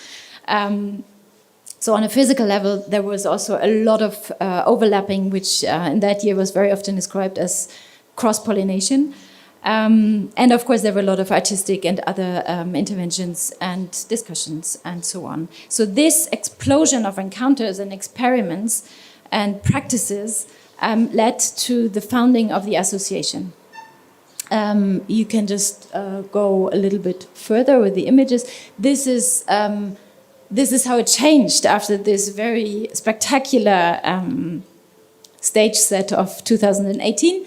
So on a physical level, there was also a lot of overlapping, which in that year was very often described as cross-pollination. And of course, there were a lot of artistic and other interventions and discussions and so on. So this explosion of encounters and experiments and practices led to the founding of the association. You can just go a little bit further with the images. This is how it changed after this very spectacular stage set of 2018.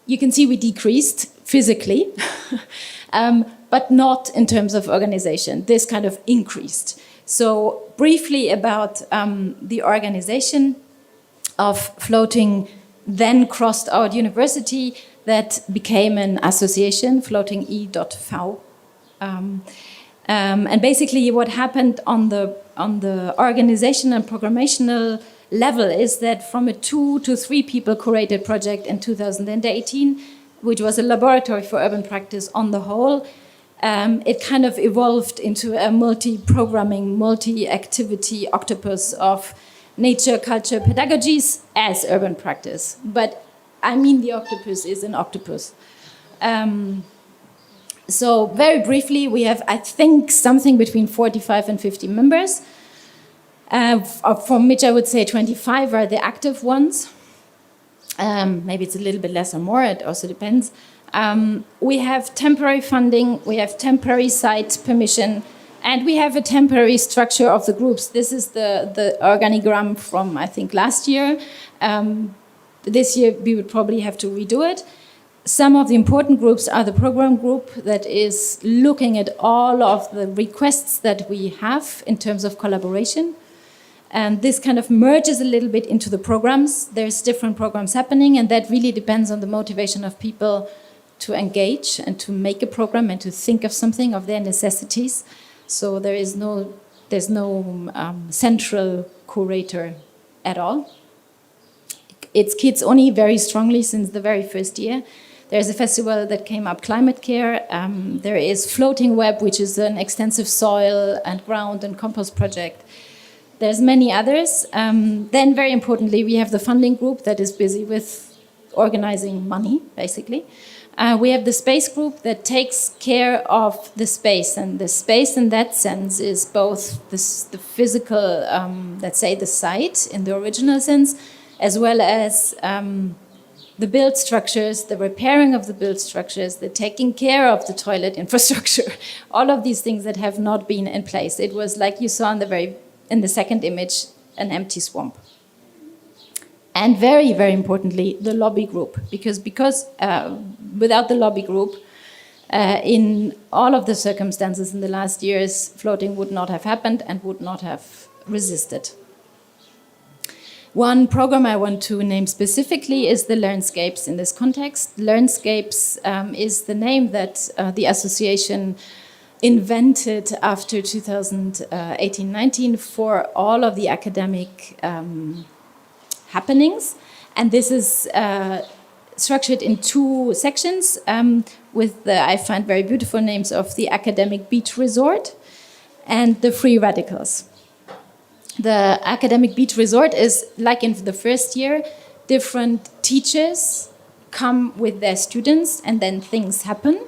You can see we decreased physically, but not in terms of organization. This kind of increased. So briefly about the organization of floating then crossed our university that became an association, floating E.V. And basically what happened on the organization and programmational level is that from a 2 to 3 people curated project in 2018, which was a laboratory for urban practice on the whole, it kind of evolved into a multi-programming, multi-activity octopus of nature, culture, pedagogies as urban practice. But I mean the octopus is an octopus. So very briefly, we have, I think, something between 45 and 50 members, from which I would say 25 are the active ones. Maybe it's a little bit less or more, it also depends. We have temporary funding, we have temporary site permission, and we have a temporary structure of the groups. This is the organigram from, I think, last year. This year we would probably have to redo it. Some of the important groups are the program group that is looking at all of the requests that we have in terms of collaboration. And this kind of merges a little bit into the programs. There's different programs happening, and that really depends on the motivation of people to engage and to make a program and to think of something, of their necessities. So there's no central curator at all. It's kids only very strongly since the very first year. There's a festival that came up, Climate Care. There is Floating Web, which is an extensive soil and ground and compost project. There's many others. Then very importantly, we have the funding group that is busy with organizing money, basically. We have the space group that takes care of the space. And the space in that sense is both the physical, let's say the site in the original sense, as well as the build structures, the repairing of the build structures, the taking care of the toilet infrastructure, all of these things that have not been in place. It was like you saw in the second image, an empty swamp. And very, very importantly, the lobby group, because without the lobby group, in all of the circumstances in the last years, floating would not have happened and would not have resisted. One program I want to name specifically is the Learnscapes in this context. Learnscapes is the name that the association invented after 2018-19 for all of the academic happenings. And this is structured in 2 sections with the, I find, very beautiful names of the Academic Beach Resort and the Free Radicals. The Academic Beach Resort is, like in the first year, different teachers come with their students and then things happen.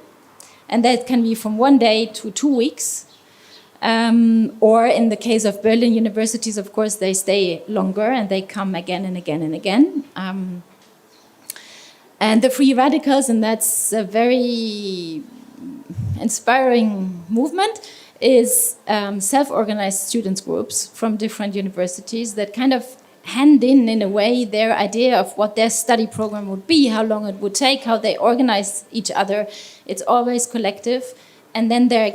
And that can be from 1 day to 2 weeks. Or in the case of Berlin universities, of course, they stay longer and they come again and again and again. And the Free Radicals, and that's a very inspiring movement, is self-organized students groups from different universities that kind of hand in a way, their idea of what their study program would be, how long it would take, how they organize each other. It's always collective. And then they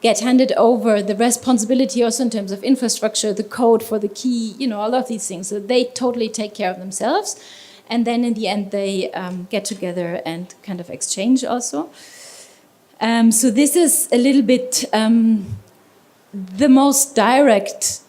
get handed over the responsibility also in terms of infrastructure, the code for the key, all of these things. So they totally take care of themselves. And then in the end, they get together and kind of exchange also. So this is a little bit the most direct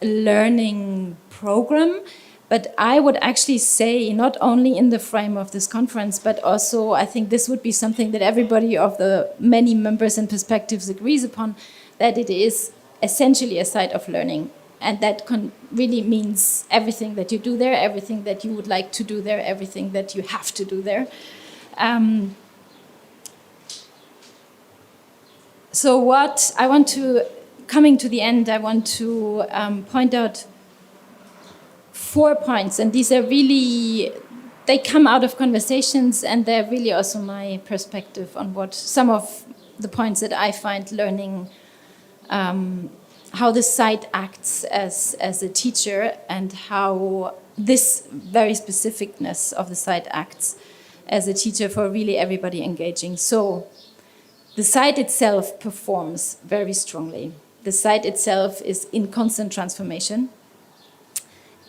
learning program, but I would actually say not only in the frame of this conference, but also I think this would be something that everybody of the many members and perspectives agrees upon, that it is essentially a site of learning. And that really means everything that you do there, everything that you would like to do there, everything that you have to do there. So what I want to, coming to the end, I want to point out 4 points. And these are really, they come out of conversations, and they're really also my perspective on what some of the points that I find learning, how the site acts as a teacher, and how this very specificness of the site acts as a teacher for really everybody engaging. So the site itself performs very strongly. The site itself is in constant transformation.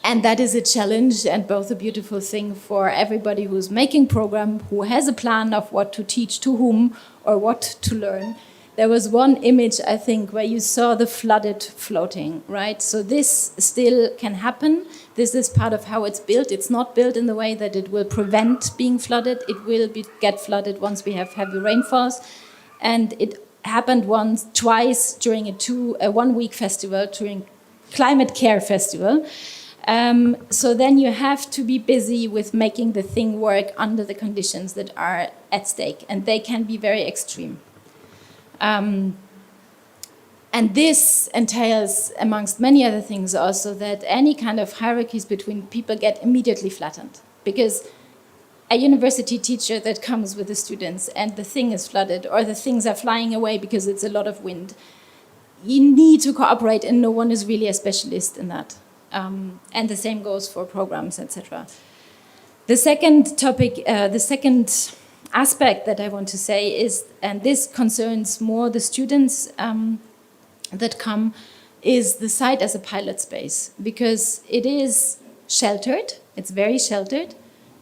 And that is a challenge and both a beautiful thing for everybody who's making program, who has a plan of what to teach to whom or what to learn. There was one image, I think, where you saw the flooded floating, right? So this still can happen. This is part of how it's built. It's not built in the way that it will prevent being flooded. It will get flooded once we have heavy rainfalls. And it happened twice during a 1 week festival, during Climate Care Festival. So then you have to be busy with making the thing work under the conditions that are at stake, and they can be very extreme. And this entails, amongst many other things, also that any kind of hierarchies between people get immediately flattened. Because a university teacher that comes with the students and the thing is flooded, or the things are flying away because it's a lot of wind, you need to cooperate, and no one is really a specialist in that. And the same goes for programs, etc. The second topic, the second aspect that I want to say is, and this concerns more the students that come, is the site as a pilot space, because it is sheltered, it's very sheltered,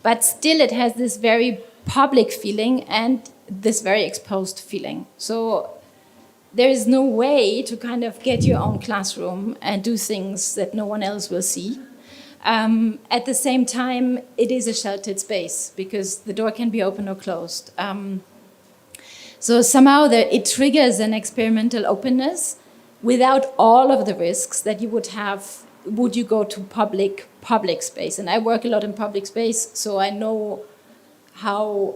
but still it has this very public feeling and this very exposed feeling. So there is no way to kind of get your own classroom and do things that no one else will see. At the same time, it is a sheltered space because the door can be open or closed. So somehow it triggers an experimental openness without all of the risks that you would have would you go to public space. And I work a lot in public space, so I know how,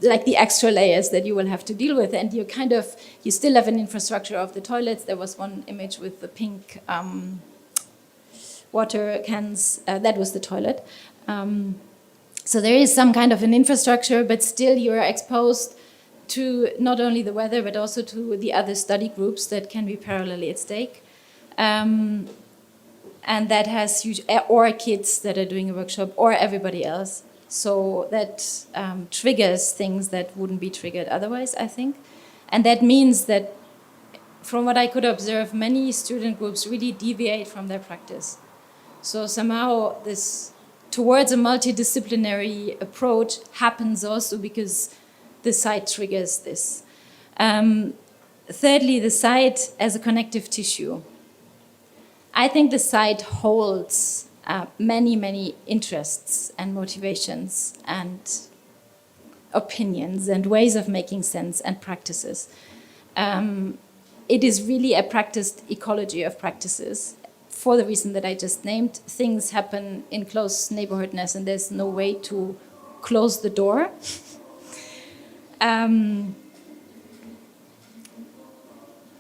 like the extra layers that you will have to deal with. And you still have an infrastructure of the toilets. There was one image with the pink water cans, that was the toilet. So there is some kind of an infrastructure, but still you're exposed to not only the weather, but also to the other study groups that can be parallelly at stake. And that has huge, or kids that are doing a workshop, or everybody else. So that triggers things that wouldn't be triggered otherwise, I think. And that means that, from what I could observe, many student groups really deviate from their practice. So somehow this towards a multidisciplinary approach happens also because the site triggers this. Thirdly, the site as a connective tissue. I think the site holds many, many interests and motivations and opinions and ways of making sense and practices. It is really a practiced ecology of practices. For the reason that I just named, things happen in close neighborhoodness and there's no way to close the door.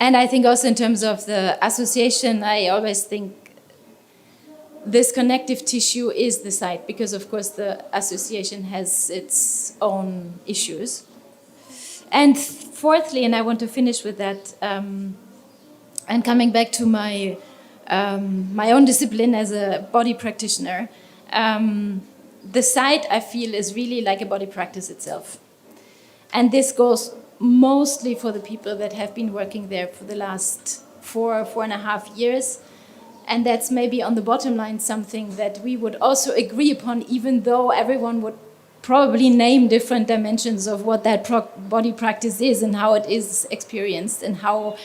And I think also in terms of the association, I always think this connective tissue is the site, because of course the association has its own issues. And fourthly, and I want to finish with that, and coming back to my own discipline as a body practitioner, the site I feel is really like a body practice itself. And this goes mostly for the people that have been working there for the last 4.5 years. And that's maybe on the bottom line something that we would also agree upon, even though everyone would probably name different dimensions of what that body practice is and how it is experienced, and how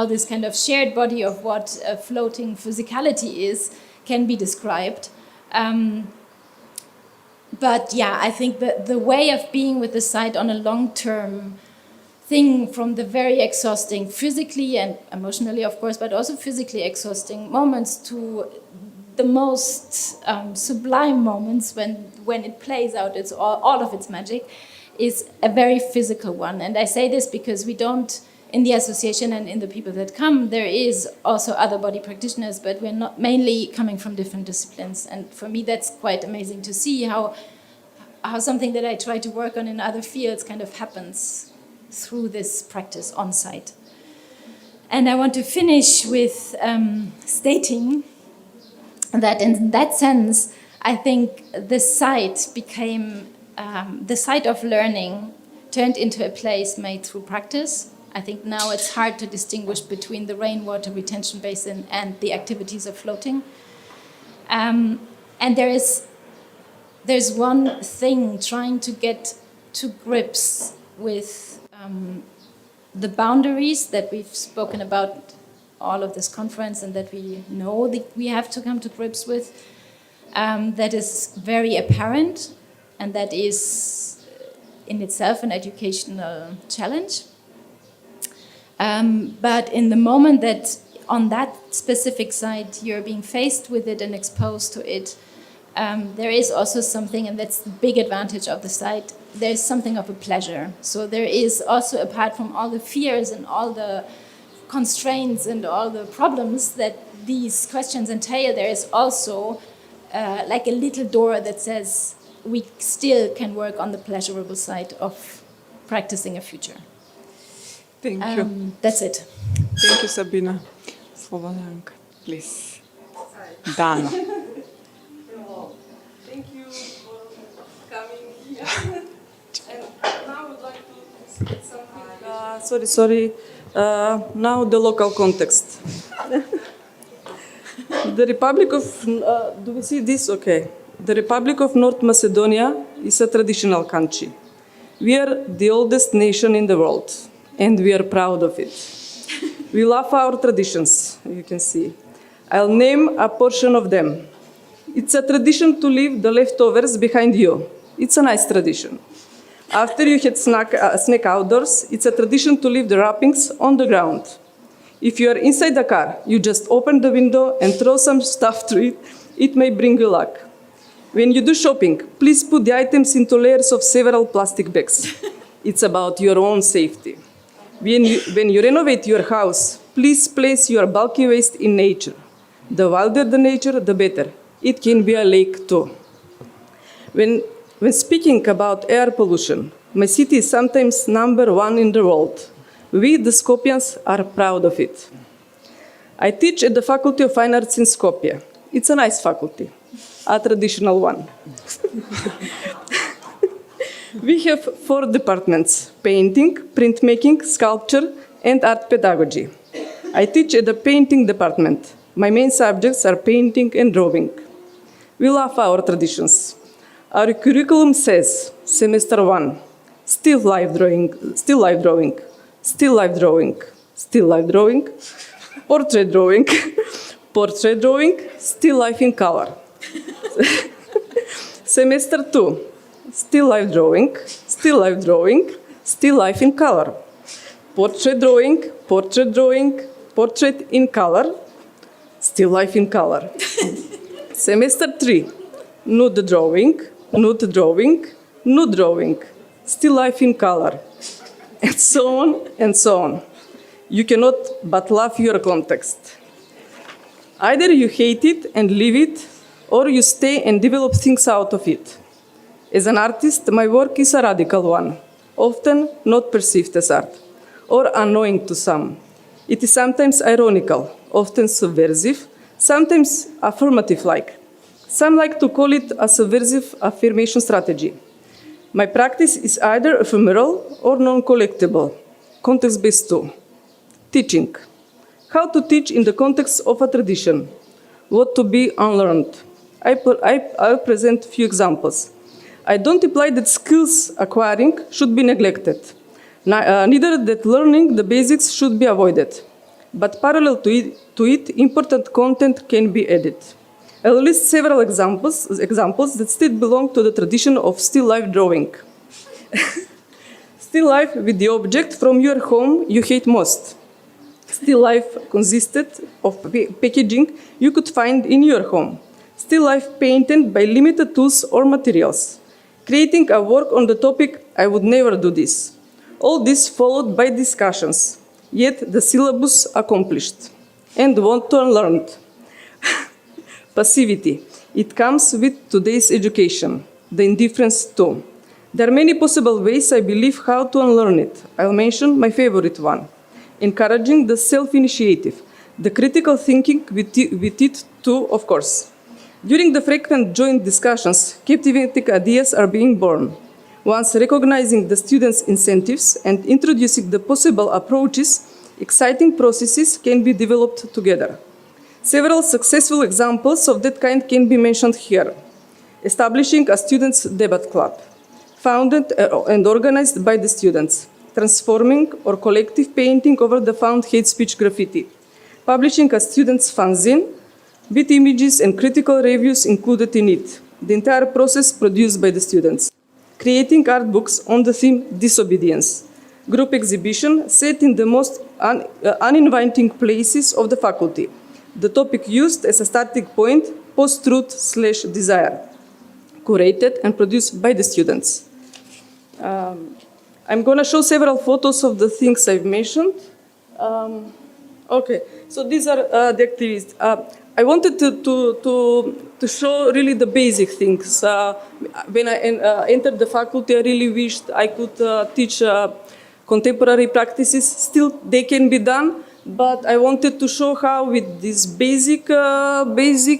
this kind of shared body of what a floating physicality is can be described. But yeah, I think that the way of being with the site on a long-term thing from the very exhausting physically and emotionally, of course, but also physically exhausting moments to the most sublime moments when it plays out all of its magic, is a very physical one. And I say this because we don't, in the association and in the people that come, there is also other body practitioners, but we're not mainly coming from different disciplines. And for me, that's quite amazing to see how something that I try to work on in other fields kind of happens through this practice on site. And I want to finish with stating that in that sense, I think the site became, the site of learning turned into a place made through practice. I think now it's hard to distinguish between the rainwater retention basin and the activities of floating. And there's one thing, trying to get to grips with the boundaries that we've spoken about all of this conference and that we know that we have to come to grips with, that is very apparent, and that is in itself an educational challenge. But in the moment that on that specific site you're being faced with it and exposed to it, there is also something, and that's the big advantage of the site, there's something of a pleasure. So there is also, apart from all the fears and all the constraints and all the problems that these questions entail, there is also like a little door that says we still can work on the pleasurable side of practicing a future. Thank you. That's it. Thank you, Sabina. Slobodanka, please. Dana. Thank you for coming here. And now I would like to say something. Sorry. Now the local context. The Republic of, do we see this? Okay. The Republic of North Macedonia is a traditional country. We are the oldest nation in the world, and we are proud of it. We love our traditions, you can see. I'll name a portion of them. It's a tradition to leave the leftovers behind you. It's a nice tradition. After you had snack outdoors, it's a tradition to leave the wrappings on the ground. If you are inside the car, you just open the window and throw some stuff through it. It may bring you luck. When you do shopping, please put the items into layers of several plastic bags. It's about your own safety. When you renovate your house, please place your bulky waste in nature. The wilder the nature, the better. It can be a lake too. When speaking about air pollution, my city is sometimes #1 in the world. We, the Skopjans, are proud of it. I teach at the Faculty of Fine Arts in Skopje. It's a nice faculty, a traditional one. We have 4 departments: painting, printmaking, sculpture, and art pedagogy. I teach at the painting department. My main subjects are painting and drawing. We love our traditions. Our curriculum says, semester 1, still life drawing, still life drawing, still life drawing, still life drawing, portrait drawing, portrait drawing, still life in color. Semester 2, still life drawing, still life drawing, still life in color. Portrait drawing, portrait drawing, portrait in color, still life in color. Semester 3, nude drawing, nude drawing, nude drawing, still life in color, and so on and so on. You cannot but love your context. Either you hate it and leave it, or you stay and develop things out of it. As an artist, my work is a radical one, often not perceived as art, or annoying to some. It is sometimes ironical, often subversive, sometimes affirmative-like. Some like to call it a subversive affirmation strategy. My practice is either ephemeral or non-collectible, context-based too. Teaching. How to teach in the context of a tradition. What to be unlearned. I'll present a few examples. I don't imply that skills acquiring should be neglected. Neither that learning the basics should be avoided. But parallel to it, important content can be added. I'll list several examples that still belong to the tradition of still life drawing. Still life with the object from your home you hate most. Still life consisted of packaging you could find in your home. Still life painted by limited tools or materials. Creating a work on the topic, I would never do this. All this followed by discussions, yet the syllabus accomplished. And want to unlearn. Passivity. It comes with today's education. The indifference too. There are many possible ways, I believe, how to unlearn it. I'll mention my favorite one. Encouraging the self-initiative, the critical thinking with it too, of course. During the frequent joint discussions, captivating ideas are being born. Once recognizing the students' incentives and introducing the possible approaches, exciting processes can be developed together. Several successful examples of that kind can be mentioned here. Establishing a students' debate club, founded and organized by the students. Transforming or collective painting over the found hate speech graffiti. Publishing a students' fanzine with images and critical reviews included in it. The entire process produced by the students. Creating art books on the theme disobedience. Group exhibition set in the most uninviting places of the faculty. The topic used as a starting point, post-truth/desire. Curated and produced by the students. I'm going to show several photos of the things I've mentioned. Okay, so these are the activities. I wanted to show really the basic things. When I entered the faculty, I really wished I could teach contemporary practices. Still, they can be done, but I wanted to show how with these basic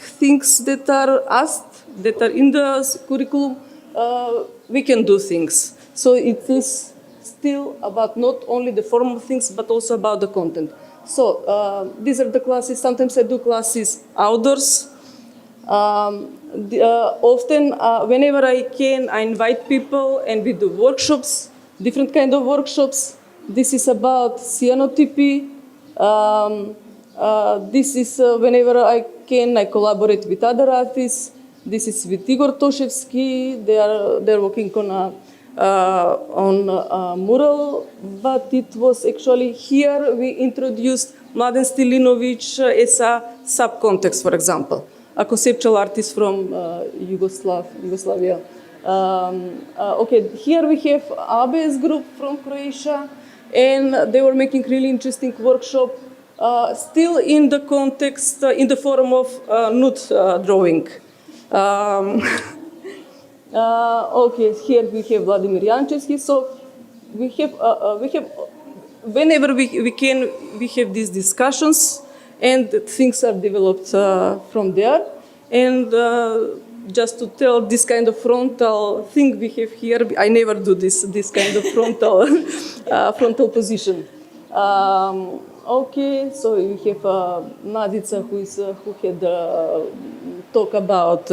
things that are asked, that are in the curriculum, we can do things. So it is still about not only the formal things, but also about the content. So these are the classes. Sometimes I do classes outdoors. Often, whenever I can, I invite people and we do workshops, different kind of workshops. This is about cyanotypy. This is whenever I can, I collaborate with other artists. This is with Igor Toshevsky. They're working on a mural, but it was actually here we introduced Mladen Stilinovic as a subcontext, for example, a conceptual artist from Yugoslavia. Okay, here we have ABS group from Croatia, and they were making really interesting workshop, still in the context, in the form of nude drawing. Okay, here we have Vladimir Jančevski. So we have whenever we can, we have these discussions, and things are developed from there. And just to tell this kind of frontal thing we have here, I never do this kind of frontal position. Okay, so we have Nadica who had talk about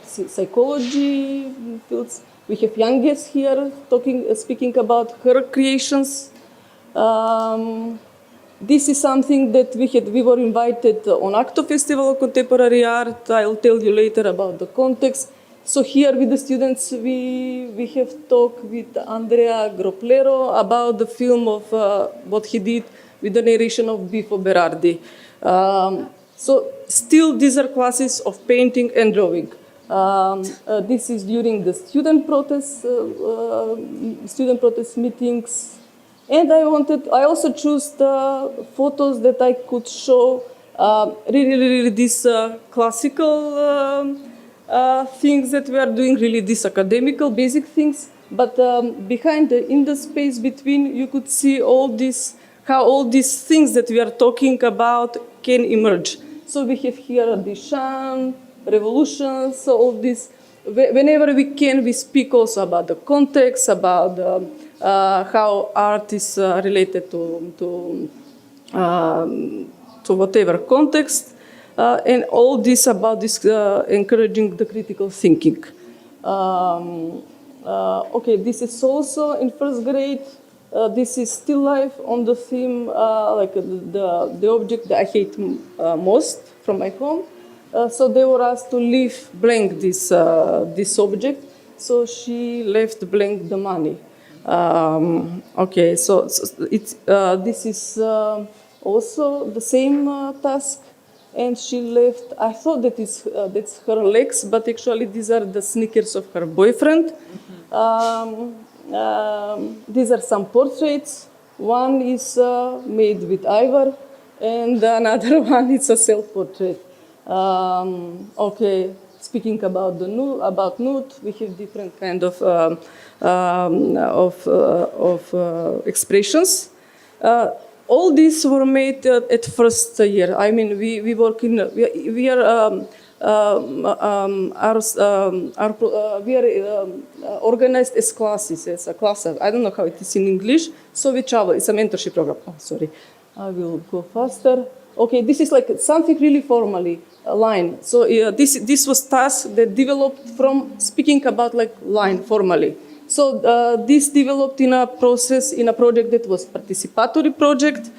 psychology fields. We have Yanges here speaking about her creations. This is something that we were invited on Acto Festival of Contemporary Art. I'll tell you later about the context. So here with the students, we have talked with Andrea Groplero about the film of what he did with the narration of Bifo Berardi. So still these are classes of painting and drawing. This is during the student protest meetings. And I also chose the photos that I could show really these classical things that we are doing, really these academical basic things. But behind in the space between, you could see how all these things that we are talking about can emerge. So we have here Deschamps, revolutions, so all this. Whenever we can, we speak also about the context, about how art is related to whatever context, and all this about this encouraging the critical thinking. Okay, this is also in first grade. This is still life on the theme, like the object that I hate most from my home. So they were asked to leave blank this object. So she left blank the money. Okay, so it's, this is also the same task, and she left. I thought that's her legs, but actually these are the sneakers of her boyfriend. These are some portraits. One is made with ivory, and another one is a self-portrait. Okay, speaking about the nude, we have different kind of expressions. All these were made at first year. I mean, we work in we are organized as classes, as a class. I don't know how it is in English. So we travel. It's a mentorship program. Oh, sorry. I will go faster. Okay, this is like something really formally line. So this was task that developed from speaking about like line formally. So this developed in a process, in a project that was participatory project.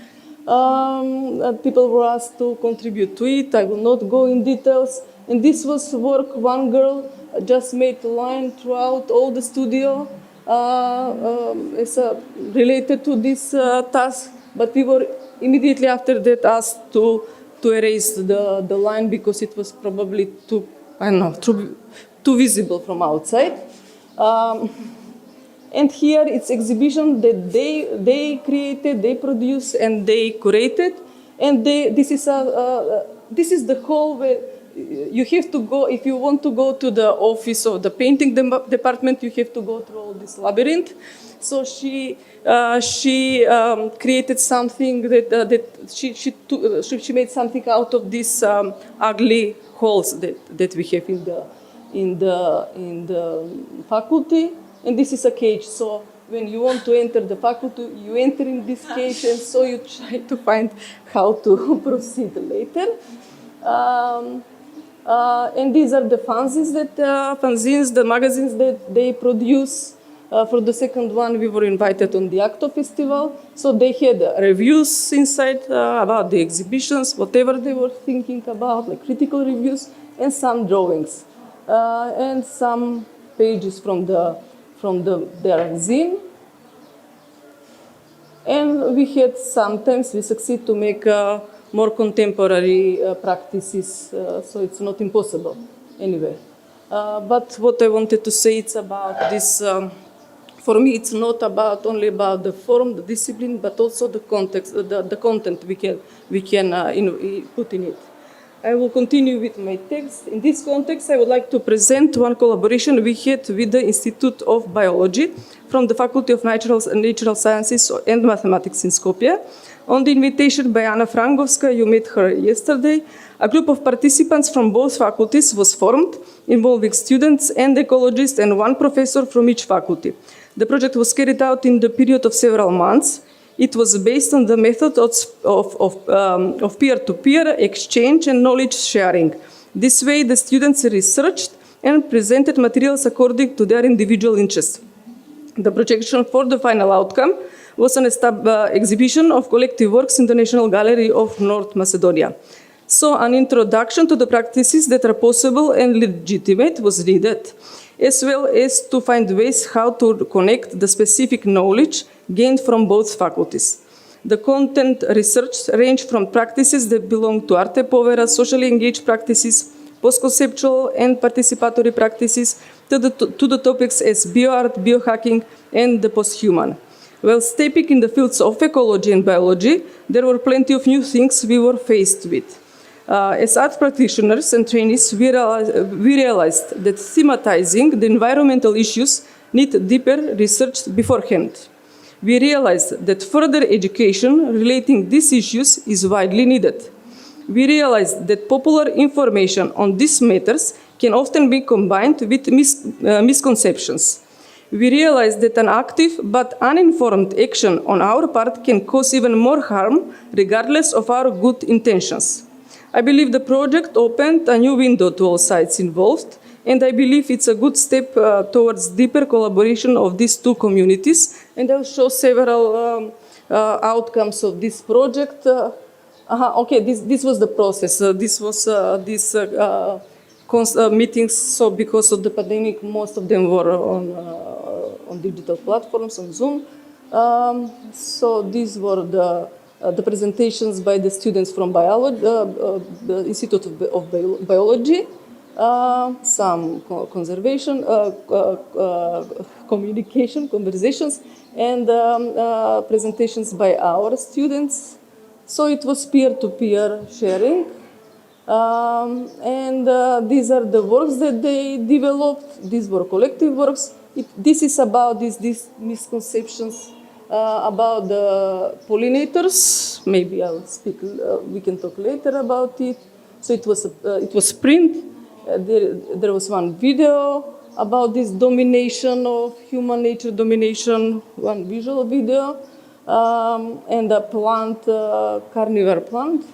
People were asked to contribute to it. I will not go in details. And this was work one girl just made a line throughout all the studio related to this task. But we were immediately after that asked to erase the line because it was probably too, I don't know, too visible from outside. And here it's exhibition that they created, they produced, and they curated. And this is the hall where you have to go, if you want to go to the office of the painting department, you have to go through all this labyrinth. So she created something that she made something out of these ugly holes that we have in the faculty. And this is a cage. So when you want to enter the faculty, you enter in this cage, and so you try to find how to proceed later. And these are the fanzines, the magazines that they produce. For the second one, we were invited on the Acto Festival. So they had reviews inside about the exhibitions, whatever they were thinking about, like critical reviews, and some drawings, and some pages from their zine. And we had sometimes we succeed to make more contemporary practices, so it's not impossible anyway. But what I wanted to say is about this. For me, it's not only about the form, the discipline, but also the context, the content we can put in it. I will continue with my text. In this context, I would like to present one collaboration we had with the Institute of Biology from the Faculty of Natural Sciences and Mathematics in Skopje. On the invitation by Anna Frangovska, you met her yesterday, a group of participants from both faculties was formed, involving students and ecologists and one professor from each faculty. The project was carried out in the period of several months. It was based on the method of peer-to-peer exchange and knowledge sharing. This way, the students researched and presented materials according to their individual interests. The projection for the final outcome was an exhibition of collective works in the National Gallery of North Macedonia. So an introduction to the practices that are possible and legitimate was needed, as well as to find ways how to connect the specific knowledge gained from both faculties. The content research ranged from practices that belong to arte povera, socially engaged practices, post-conceptual and participatory practices, to the topics as bioart, biohacking, and the post-human. While stepping in the fields of ecology and biology, there were plenty of new things we were faced with. As art practitioners and trainees, we realized that thematizing the environmental issues need deeper research beforehand. We realized that further education relating these issues is widely needed. We realized that popular information on these matters can often be combined with misconceptions. We realized that an active but uninformed action on our part can cause even more harm, regardless of our good intentions. I believe the project opened a new window to all sides involved, and I believe it's a good step towards deeper collaboration of these two communities. And I'll show several outcomes of this project. Okay, this was the process. This was these meetings. So because of the pandemic, most of them were on on digital platforms, on Zoom. So these were the presentations by the students from the Institute of Biology, some conversations, and presentations by our students. So it was peer-to-peer sharing. These are the works that they developed. These were collective works. This is about these misconceptions about the pollinators. Maybe I'll speak. We can talk later about it. So it was print. There was one video about this domination of human nature domination. One visual video and a plant, carnivore plant.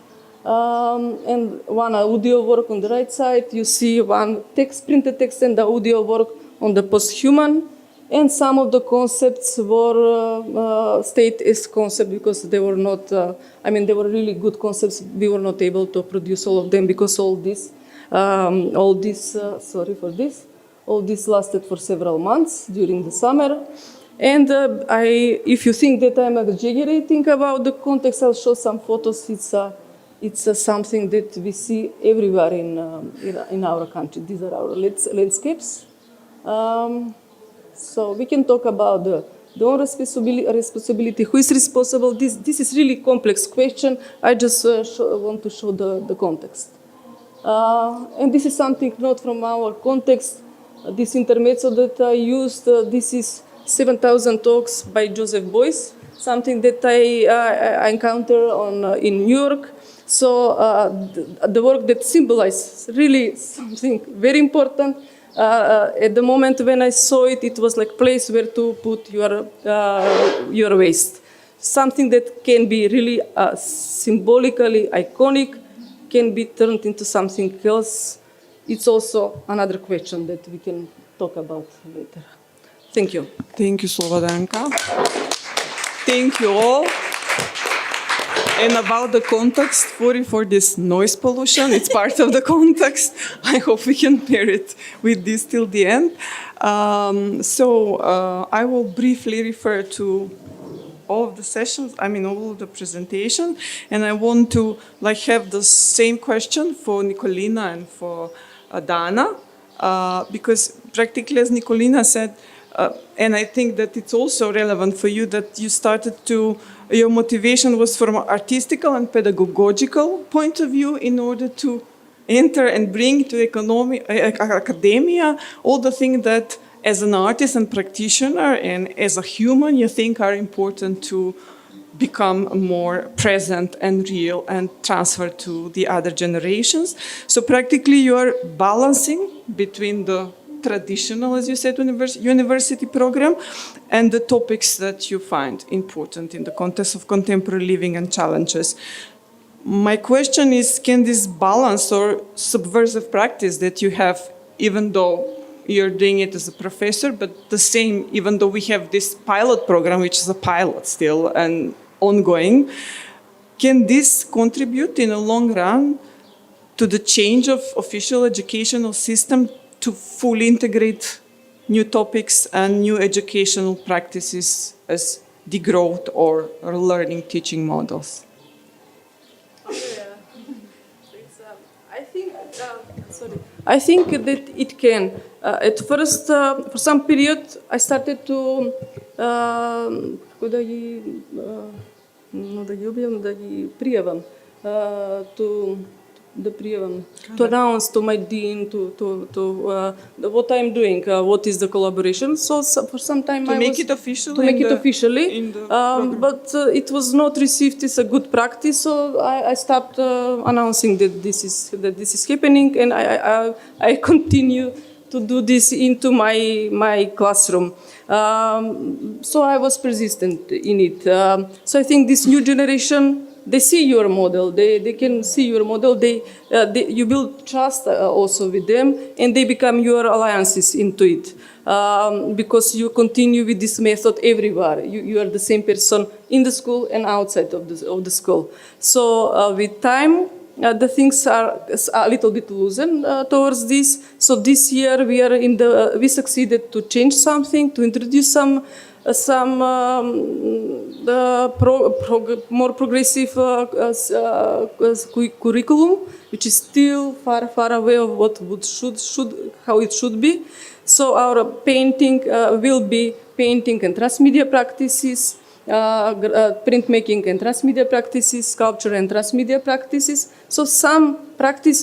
And one audio work on the right side. You see one printed text and the audio work on the post-human. And some of the concepts were stayed as concepts because they were not, they were really good concepts. We were not able to produce all of them because all this lasted for several months during the summer. And if you think that I'm exaggerating about the context, I'll show some photos. It's something that we see everywhere in our country. These are our landscapes. So we can talk about the own responsibility. Who is responsible? This is really complex question. I just want to show the context. And this is something not from our context. This intermezzo that I used, this is 7,000 talks by Joseph Beuys, something that I encountered in New York. So the work that symbolizes really something very important. At the moment when I saw it, it was like place where to put your waste. Something that can be really symbolically iconic, can be turned into something else. It's also another question that we can talk about later. Thank you. Thank you, Slobodanka. Thank you all. And about the context, for this noise pollution, it's part of the context. I hope we can pair it with this till the end. I will briefly refer to all of the sessions, all of the presentation, and I want to have the same question for Nikolina and for Dana, because practically, as Nikolina said, and I think that it's also relevant for you that you started your motivation was from an artistical and pedagogical point of view in order to enter and bring to academia all the things that as an artist and practitioner and as a human you think are important to become more present and real and transfer to the other generations. So practically you are balancing between the traditional, as you said, university program and the topics that you find important in the context of contemporary living and challenges. My question is, can this balance or subversive practice that you have, even though you're doing it as a professor, but the same, even though we have this pilot program, which is a pilot still and ongoing, can this contribute in the long run to the change of official educational system to fully integrate new topics and new educational practices as degrowth or learning teaching models? I think that it can. At first, for some period, I started to to announce to my dean what I'm doing, what is the collaboration. So for some time to make it official, but it was not received as a good practice. So I stopped announcing that this is happening, and I continue to do this into my classroom. So I was persistent in it. So I think this new generation, they see your model. They can see your model. You build trust also with them, and they become your alliances into it. Because you continue with this method everywhere. You are the same person in the school and outside of the school. So with time, the things are a little bit loosened towards this. So this year we succeeded to change something, to introduce some more progressive curriculum, which is still far away of what how it should be. So our painting will be painting and transmedia practices, printmaking and transmedia practices, sculpture and transmedia practices. So some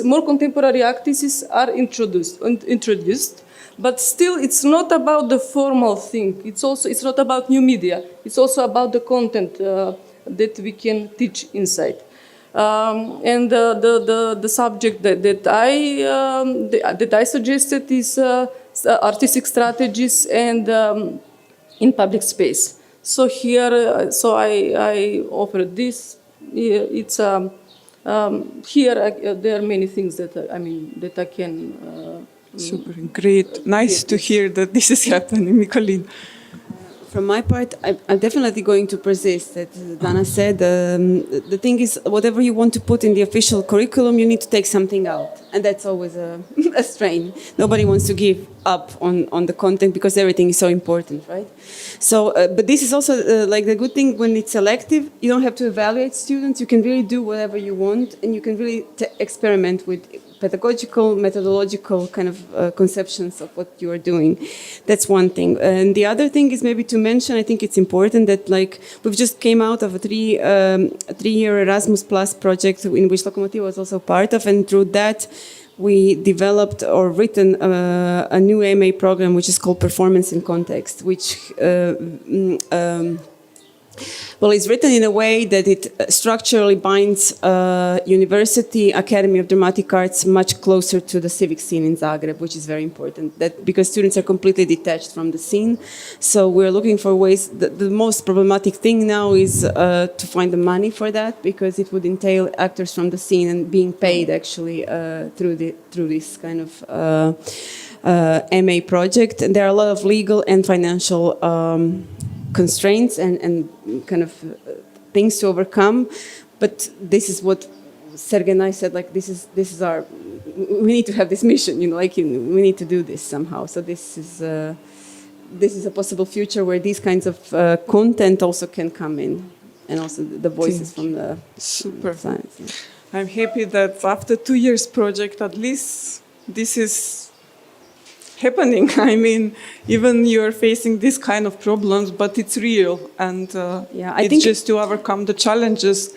more contemporary practices are introduced. But still, it's not about the formal thing. It's not about new media. It's also about the content that we can teach inside. And the subject that I suggested is artistic strategies and in public space. So here, I offered this. It's here. There are many things that I can. Super, great. Nice to hear that this is happening, Nikolina. From my part, I'm definitely going to persist. As Dana said, the thing is, whatever you want to put in the official curriculum, you need to take something out. And that's always a strain. Nobody wants to give up on the content because everything is so important, right? So, but this is also like the good thing when it's selective, you don't have to evaluate students. You can really do whatever you want and you can really experiment with pedagogical, methodological kind of conceptions of what you are doing. That's one thing. And the other thing is maybe to mention, I think it's important that like we've just came out of a three-year Erasmus Plus project in which Lokomotiva was also part of, and through that we developed or written a new MA program which is called Performance in Context, which well, it's written in a way that it structurally binds University Academy of Dramatic Arts much closer to the civic scene in Zagreb, which is very important. That because students are completely detached from the scene, so we're looking for ways. The most problematic thing now is to find the money for that, because it would entail actors from the scene and being paid actually through this kind of MA project. And there are a lot of legal and financial constraints and kind of things to overcome, but this is what Sergei and I said. Like this is our. We need to have this mission, you know. Like we need to do this somehow. So this is a possible future where these kinds of content also can come in, and also the voices from the super science. I'm happy that after 2 years project, at least this is happening. I mean, even you're facing this kind of problems, but it's real, and I think just to overcome the challenges,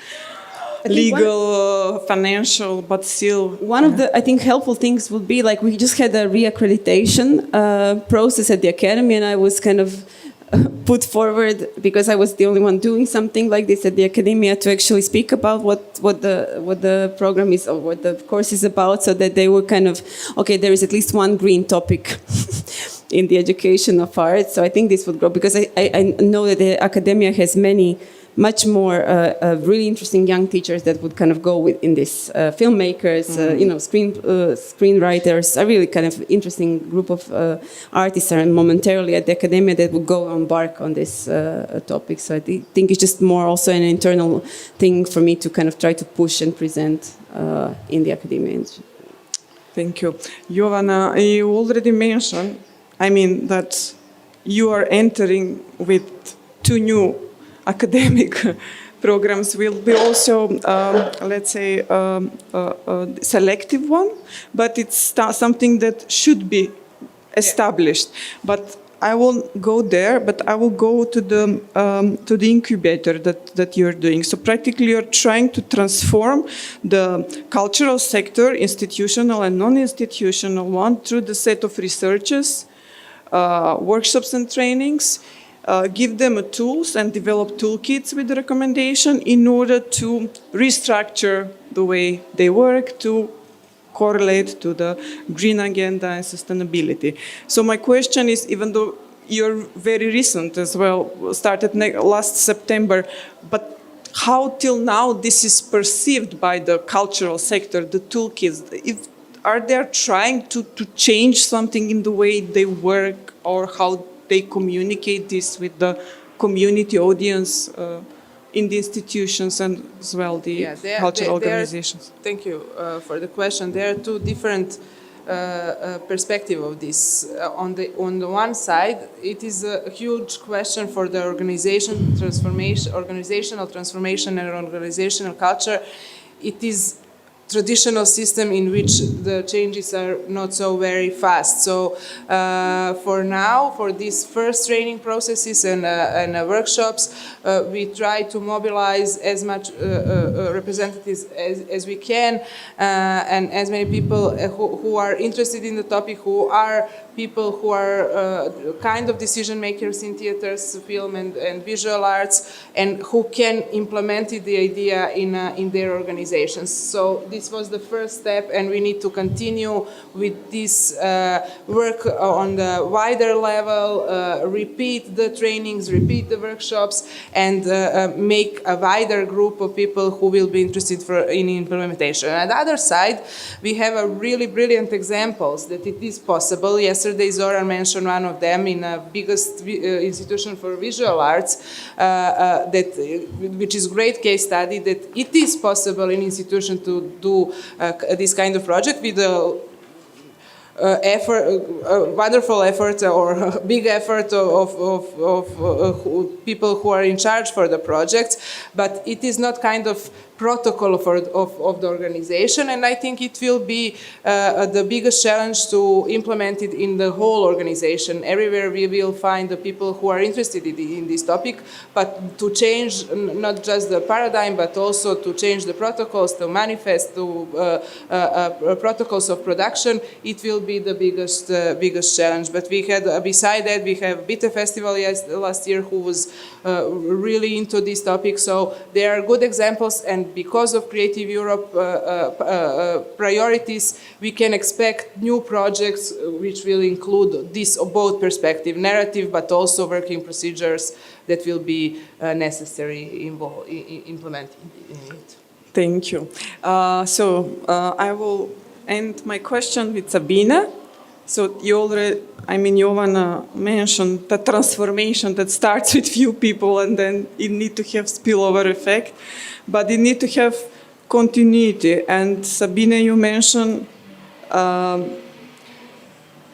legal, financial, but still. One of the, I think, helpful things would be like we just had a reaccreditation process at the academy, and I was kind of put forward because I was the only one doing something like this at the academia to actually speak about what the program is or what the course is about, so that they were kind of, okay, there is at least one green topic in the education of art. So I think this would grow, because I know that the academia has much more really interesting young teachers that would kind of go in this, filmmakers, screenwriters, a really kind of interesting group of artists are momentarily at the academia that would go embark on this topic. So I think it's just more also an internal thing for me to kind of try to push and present in the academia. Thank you. Jovana, you already mentioned, that you are entering with 2 new academic programs. Will be also, let's say, selective one, but it's something that should be established. But I won't go there, but I will go to the incubator that you're doing. So practically you're trying to transform the cultural sector, institutional and non-institutional one, through the set of researches, workshops and trainings, give them tools and develop toolkits with the recommendation in order to restructure the way they work, to correlate to the green agenda and sustainability. So my question is, even though you're very recent as well, started last September, but how till now this is perceived by the cultural sector, the toolkits? Are they trying to change something in the way they work or how they communicate this with the community audience? in the institutions and as well the Yeah, cultural organizations? Thank you for the question. There are two different perspectives of this. On the one side, it is a huge question for the organizational transformation and organizational culture. It is traditional system in which the changes are not so very fast. So for now, for these first training processes and workshops, we try to mobilize as much representatives as we can and as many people who are interested in the topic, who are people who are kind of decision makers in theaters, film and visual arts, and who can implement the idea in their organizations. So this was the first step, and we need to continue with this work on the wider level, repeat the trainings, repeat the workshops, and make a wider group of people who will be interested in implementation. On the other side, we have a really brilliant examples that it is possible. Yesterday, Zoran mentioned one of them in the biggest institution for visual arts, which is great case study that it is possible in institution to do this kind of project with a wonderful effort or big effort of people who are in charge for the project, but it is not kind of protocol of the organization, and I think it will be the biggest challenge to implement it in the whole organization. Everywhere we will find the people who are interested in this topic, but to change not just the paradigm, but also to change the protocols, to manifest, to protocols of production, it will be the biggest challenge. But we had, beside that, we have Bite Festival last year who was really into this topic, so there are good examples, and because of Creative Europe priorities, we can expect new projects which will include this both perspective, narrative, but also working procedures that will be necessary implementing it. Thank you. I will end my question with Sabina. So you already, Jovana mentioned the transformation that starts with few people and then it need to have spillover effect, but it need to have continuity. And Sabina, you mentioned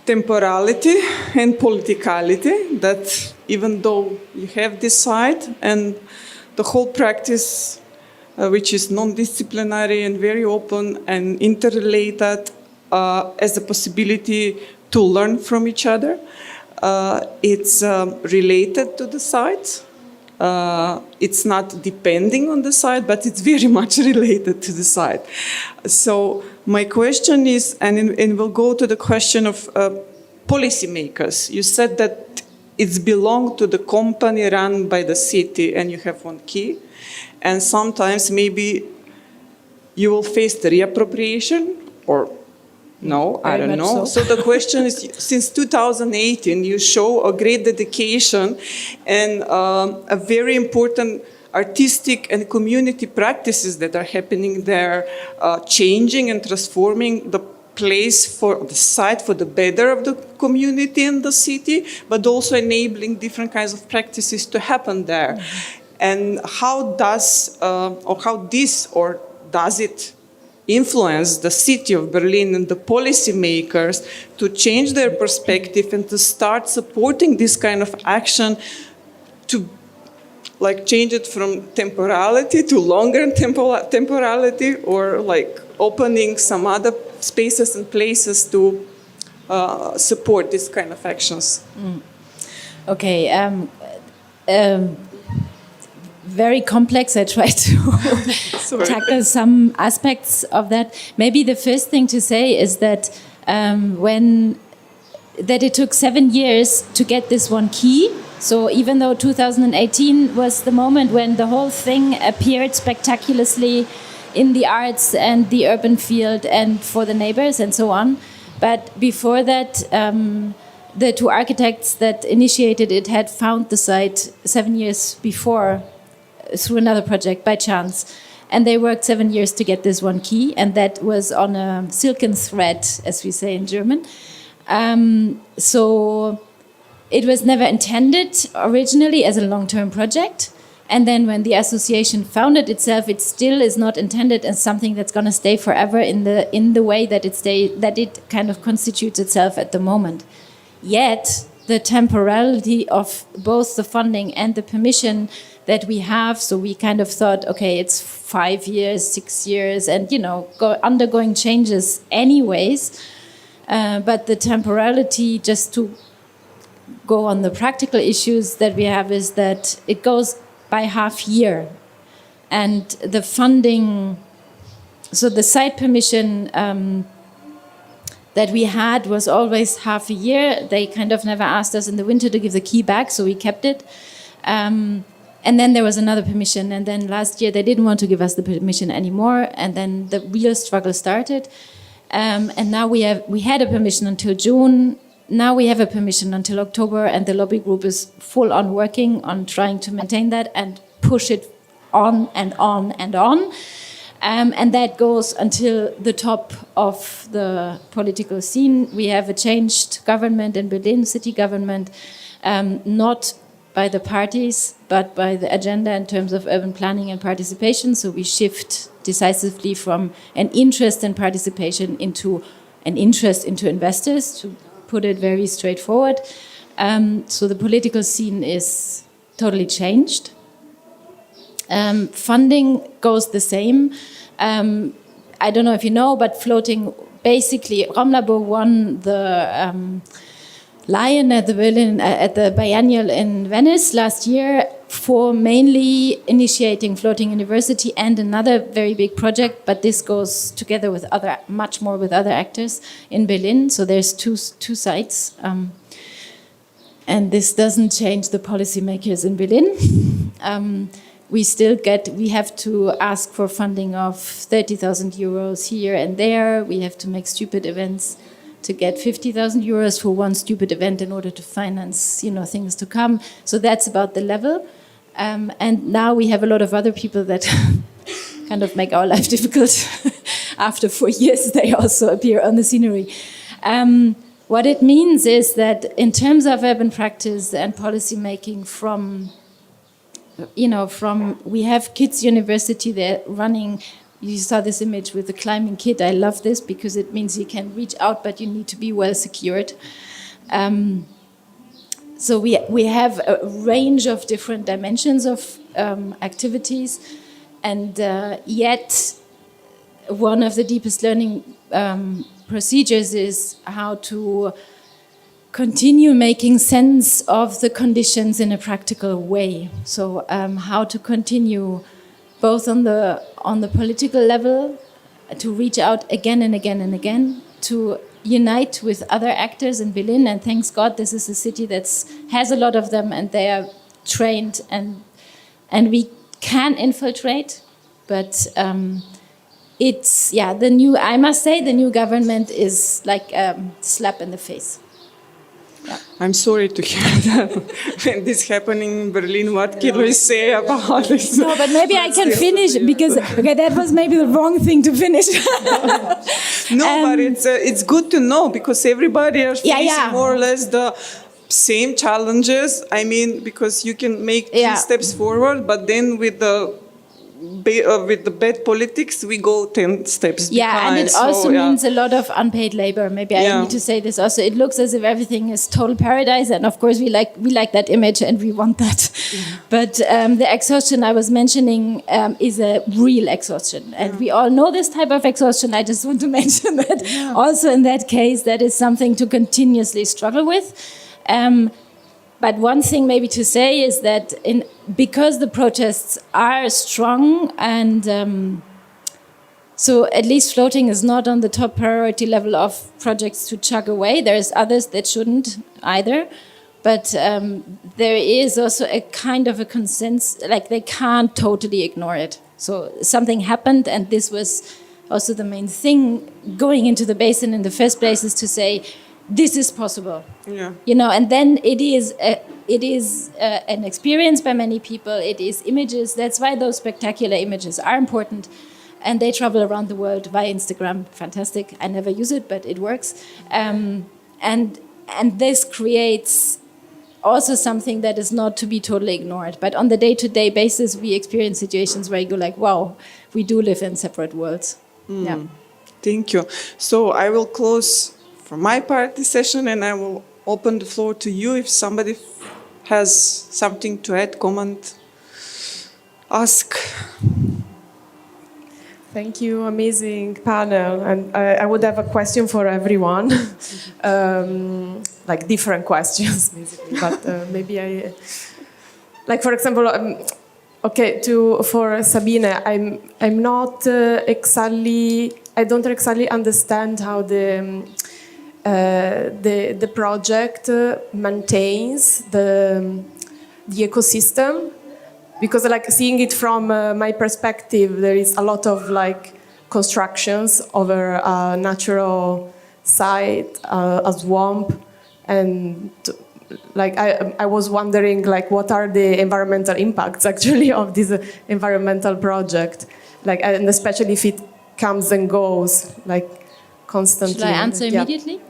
temporality and politicality, that even though you have this side and the whole practice, which is non-disciplinary and very open and interrelated, as a possibility to learn from each other. It's related to the site. It's not depending on the site, but it's very much related to the site. So my question is, and we'll go to the question of policymakers. You said that it's belong to the company run by the city and you have one key. And sometimes maybe you will face the reappropriation or no, I don't know. So the question is, since 2018, you show a great dedication and a very important artistic and community practices that are happening there, changing and transforming the place for the site for the better of the community and the city, but also enabling different kinds of practices to happen there. Mm-hmm. And how does, does it influence the city of Berlin and the policymakers to change their perspective and to start supporting this kind of action, to change it from temporality to longer temporality, or opening some other spaces and places to support this kind of actions? Okay. Very complex. I try to tackle some aspects of that. Maybe the first thing to say is that it took 7 years to get this one key. So even though 2018 was the moment when the whole thing appeared spectacularly in the arts and the urban field and for the neighbors and so on, but before that, the two architects that initiated it had found the site 7 years before through another project by chance, and they worked 7 years to get this one key, and that was on a silken thread, as we say in German. So it was never intended originally as a long-term project, And then when the association founded itself, it still is not intended as something that's going to stay forever in the way that it kind of constitutes itself at the moment. Yet the temporality of both the funding and the permission that we have, so we kind of thought, okay, it's 5 years, 6 years, and undergoing changes anyways. But the temporality, just to go on the practical issues that we have, is that it goes by half year, and the funding. So the site permission that we had was always half a year. They kind of never asked us in the winter to give the key back, so we kept it. And then there was another permission, and then last year they didn't want to give us the permission anymore, and then the real struggle started. And now we had a permission until June. Now we have a permission until October, and the lobby group is full on working on trying to maintain that and push it on and on and on. And that goes until the top of the political scene. We have a changed government in Berlin, city government, not by the parties, but by the agenda in terms of urban planning and participation. So we shift decisively from an interest in participation into an interest into investors, to put it very straightforward. So the political scene is totally changed. Funding goes the same. I don't know if you know, but floating, basically, Raumlabor won the Lion at the biennial in Venice last year for mainly initiating floating university and another very big project, but this goes together with much more with other actors in Berlin. So there's two sites, and this doesn't change the policymakers in Berlin. We have to ask for funding of 30,000 euros here and there. We have to make stupid events to get 50,000 euros for one stupid event in order to finance, things to come. So that's about the level. And now we have a lot of other people that kind of make our life difficult. After 4 years, they also appear on the scenery. What it means is that in terms of urban practice and policy making we have Kids University, they're running. You saw this image with the climbing kid. I love this because it means you can reach out, but you need to be well secured. So we have a range of different dimensions of activities, and yet one of the deepest learning procedures is how to continue making sense of the conditions in a practical way. So how to continue both on the political level, to reach out again and again and again, to unite with other actors in Berlin. And thanks God, this is a city that has a lot of them, and they are trained, and we can infiltrate. But I must say, the new government is like a slap in the face. Yeah. I'm sorry to hear that. When this happening in Berlin, what can we say about this? No, but maybe I can finish, because that was maybe the wrong thing to finish. But it's good to know, because everybody is facing more or less the same challenges. I mean, because you can make 3 steps forward, but then with the bad politics, we go 10 steps behind. Yeah, and it also means a lot of unpaid labor. Maybe I need to say this also. It looks as if everything is total paradise, and of course we like that image and we want that. Yeah. But the exhaustion I was mentioning is a real exhaustion, and we all know this type of exhaustion. I just want to mention that also in that case, that is something to continuously struggle with. But one thing maybe to say is that because the protests are strong, and so at least floating is not on the top priority level of projects to chug away. There's others that shouldn't either. But there is also a kind of a consensus, like they can't totally ignore it. So something happened, and this was also the main thing going into the basin in the first place, is to say, this is possible, and then it is an experience by many people. It is images. That's why those spectacular images are important, and they travel around the world via Instagram. Fantastic. I never use it, but it works. And this creates also something that is not to be totally ignored. But on the day-to-day basis, we experience situations where you go like, wow, we do live in separate worlds. Yeah. Thank you. So I will close for my part this session, and I will open the floor to you if somebody has something to add, comment, ask. Thank you, amazing panel. And I would have a question for everyone, like different questions, basically. But maybe like for example, okay, for Sabine, I'm not exactly. I don't exactly understand how the project maintains the ecosystem. Because like seeing it from my perspective, there is a lot of like constructions over a natural site, a swamp, and like I was wondering like what are the environmental impacts actually of this environmental project, like, and especially if it comes and goes like constantly. Should I answer Yeah. immediately?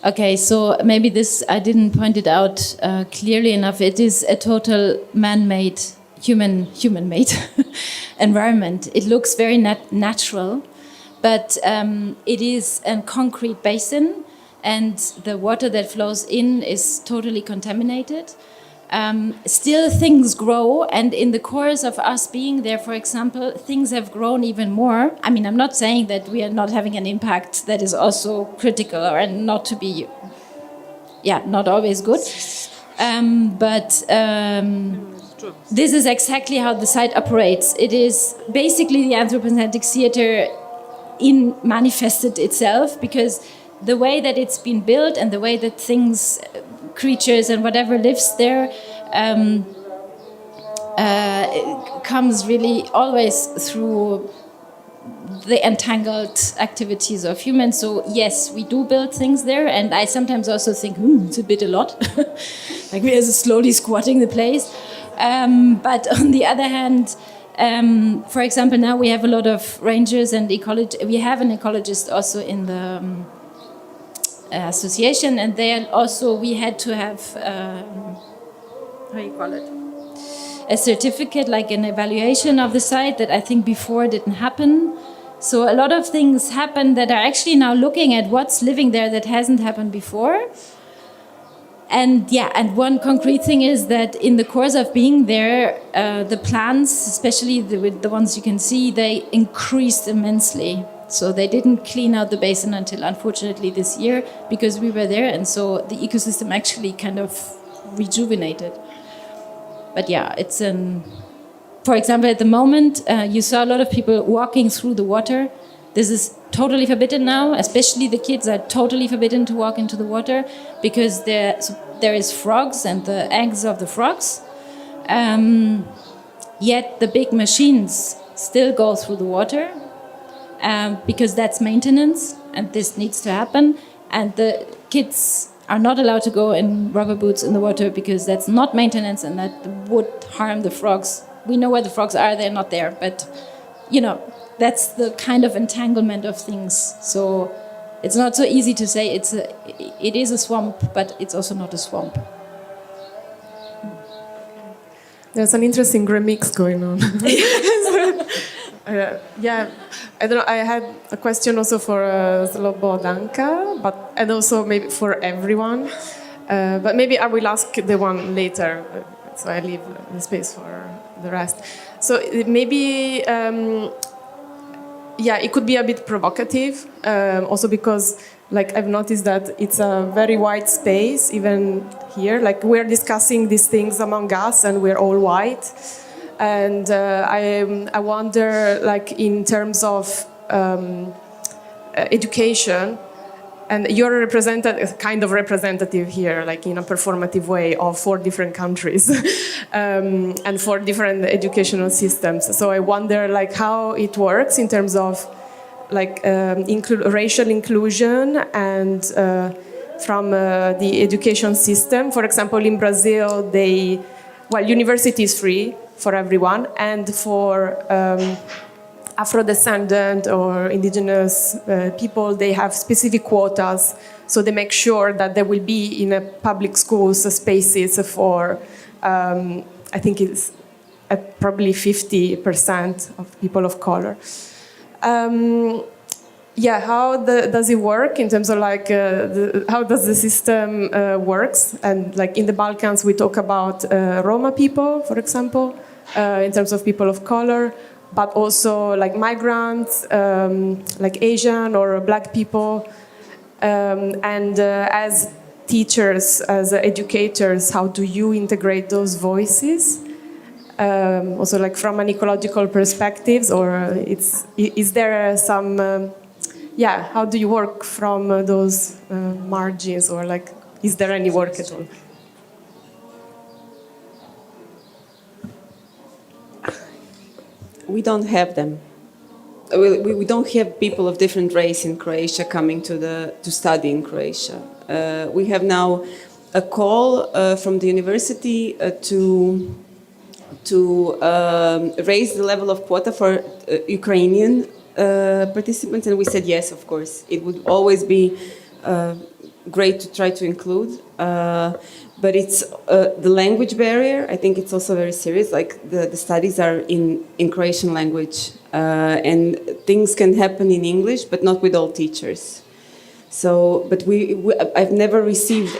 Okay, so maybe this, I didn't point it out clearly enough. It is a total man-made, human-made environment. It looks very natural, but it is a concrete basin, and the water that flows in is totally contaminated. Still things grow, and in the course of us being there, for example, things have grown even more. I mean, I'm not saying that we are not having an impact that is also critical or not to be, not always good. But this is exactly how the site operates. It is basically the anthropocentric theater manifested itself, because the way that it's been built and the way that things, creatures and whatever lives there it comes really always through the entangled activities of humans. So yes, we do build things there, and I sometimes also think, it's a bit a lot. Like we are slowly squatting the place. But on the other hand, for example, now we have a lot of rangers and ecologists. We have an ecologist also in the association, and there also we had to have a certificate, like an evaluation of the site that I think before didn't happen. So a lot of things happen that are actually now looking at what's living there that hasn't happened before. And and one concrete thing is that in the course of being there, the plants, especially the ones you can see, they increased immensely. So they didn't clean out the basin until, unfortunately, this year, because we were there, and so the ecosystem actually kind of rejuvenated. But it's for example, at the moment, you saw a lot of people walking through the water. This is totally forbidden now, especially the kids are totally forbidden to walk into the water, because there is frogs and the eggs of the frogs. Yet the big machines still go through the water, because that's maintenance, and this needs to happen. And the kids are not allowed to go in rubber boots in the water, because that's not maintenance, and that would harm the frogs. We know where the frogs are, they're not there, but that's the kind of entanglement of things. So it's not so easy to say it is a swamp, but it's also not a swamp. There's an interesting remix going on. I don't know. I had a question also for Slobodanka, and also maybe for everyone. But maybe I will ask the one later, so I leave the space for the rest. So maybe, it could be a bit provocative, also because, like, I've noticed that it's a very wide space, even here. Like, we're discussing these things among us, and we're all white. And I wonder, like, in terms of education, and you're kind of representative here, like in a performative way, of 4 different countries and 4 different educational systems. So I wonder, like, how it works in terms of, like, racial inclusion and from the education system. For example, in Brazil, university is free for everyone, and for Afro-descendant or indigenous people, they have specific quotas. So they make sure that there will be in a public schools spaces for, I think it's probably 50% of people of color. Yeah, how does it work in terms of like how does the system works? And like in the Balkans, we talk about Roma people, for example, in terms of people of color, but also like migrants, like Asian or Black people. And as teachers, as educators, how do you integrate those voices? Also, like from an ecological perspective, or is there some? Yeah, how do you work from those margins, or like, is there any work at all? We don't have them. We don't have people of different race in Croatia coming to study in Croatia. We have now a call from the university to raise the level of quota for Ukrainian participants, and we said yes, of course. It would always be great to try to include, but it's the language barrier. I think it's also very serious. Like the studies are in Croatian language, and things can happen in English, but not with all teachers. So, but I've never received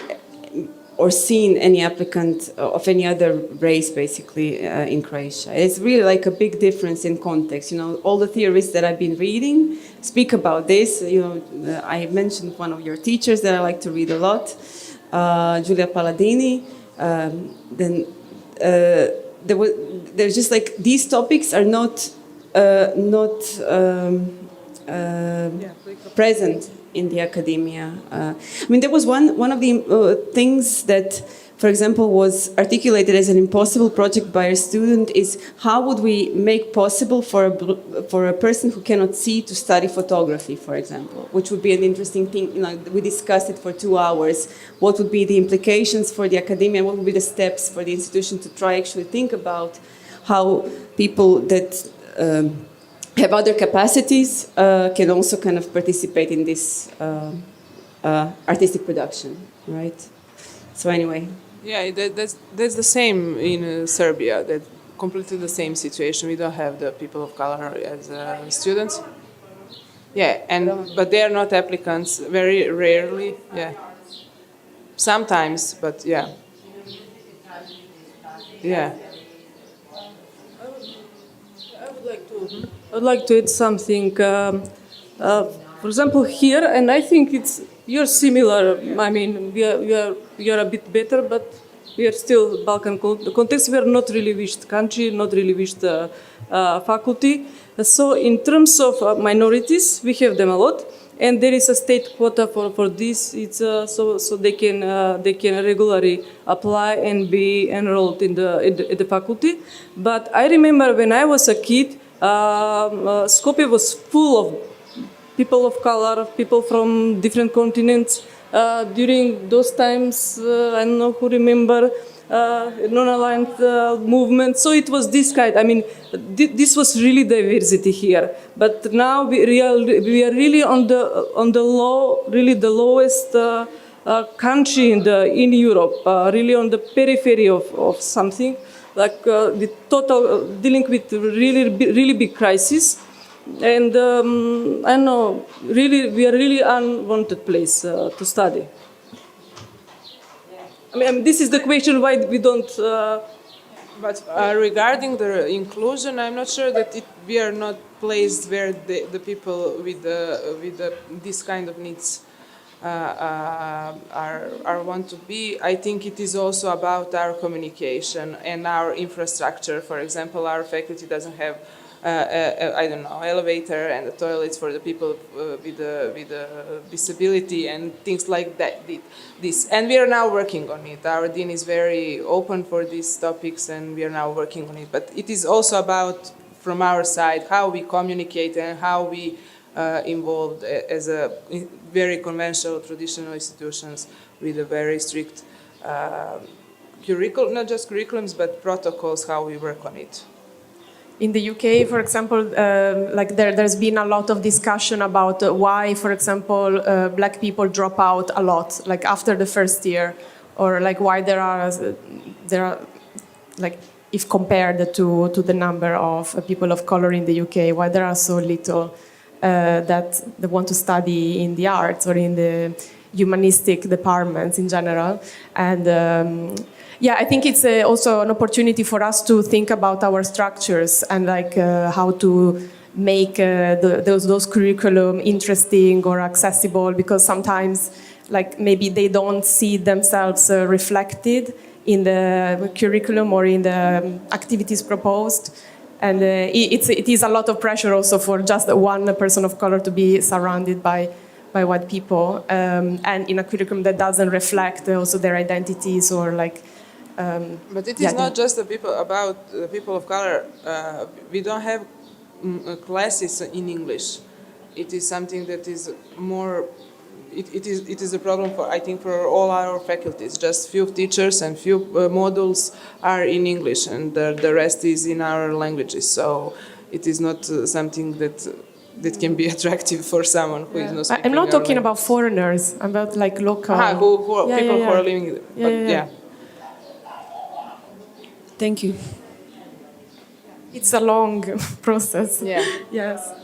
or seen any applicant of any other race, basically, in Croatia. It's really like a big difference in context. You know, all the theorists that I've been reading speak about this. You know, I mentioned one of your teachers that I like to read a lot, Giulia Palladini. There's just like these topics are not present in the academia. I mean, there was one of the things that, for example, was articulated as an impossible project by a student is how would we make possible for a person who cannot see to study photography, for example, which would be an interesting thing. You know, we discussed it for 2 hours. What would be the implications for the academia? What would be the steps for the institution to try actually think about how people that have other capacities can also kind of participate in this artistic production, right? So anyway. Yeah, that's the same in Serbia. That completely the same situation. We don't have the people of color as students. Yeah, but they are not applicants. Very rarely. Yeah. Sometimes, but yeah. Yeah. I would like to add something. For example, here, and I think you're similar. I mean, we are a bit better, but we are still Balkan context. We are not really wished country, not really wished faculty. So in terms of minorities, we have them a lot, and there is a state quota for this. It's so they can regularly apply and be enrolled in the faculty. But I remember when I was a kid. Skopje was full of people of color, people from different continents. During those times, I don't know who remember non-aligned movement. So it was this kind. I mean, this was really diversity here. But now we are really on the the lowest country in Europe, really on the periphery of something. Like the total dealing with really big crisis, and I don't know, really we are really unwanted place to study. I mean, this is the question why we don't. But regarding the inclusion, I'm not sure that we are not placed where the people with this kind of needs are want to be. I think it is also about our communication and our infrastructure. For example, our faculty doesn't have I don't know, elevator and the toilets for the people with the disability and things like that. And we are now working on it. Our dean is very open for these topics, and we are now working on it. But it is also about, from our side, how we communicate and how we involved as a very conventional, traditional institutions with a very strict curriculum, not just curriculums, but protocols, how we work on it. in the UK, for example, like there's been a lot of discussion about why, for example, black people drop out a lot, like after the first year, or like why there are like if compared to the number of people of color in the UK, why there are so little that they want to study in the arts or in the humanistic departments in general. And yeah, I think it's also an opportunity for us to think about our structures and like how to make those curriculum interesting or accessible, because sometimes like maybe they don't see themselves reflected in the curriculum or in the activities proposed. And it is a lot of pressure also for just one person of color to be surrounded by white people, and in a curriculum that doesn't reflect also their identities or like. But it is not just the people about the people of color. We don't have classes in English. It is something that is more. It is a problem for, I think, for all our faculties. Just few teachers and few modules are in English, and the rest is in our languages. So it is not something that can be attractive for someone who is not speaking. I'm not talking our about foreigners. I'm about like local. People who are living. Yeah. Thank you. It's a long process. Yeah. Yes.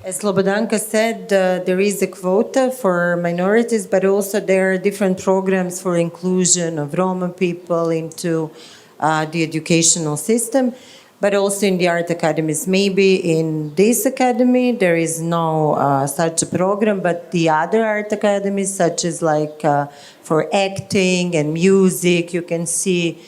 As Slobodanka said, there is a quota for minorities, but also there are different programs for inclusion of Roma people into the educational system, but also in the art academies. Maybe in this academy there is no such a program, but the other art academies, such as like for acting and music, you can see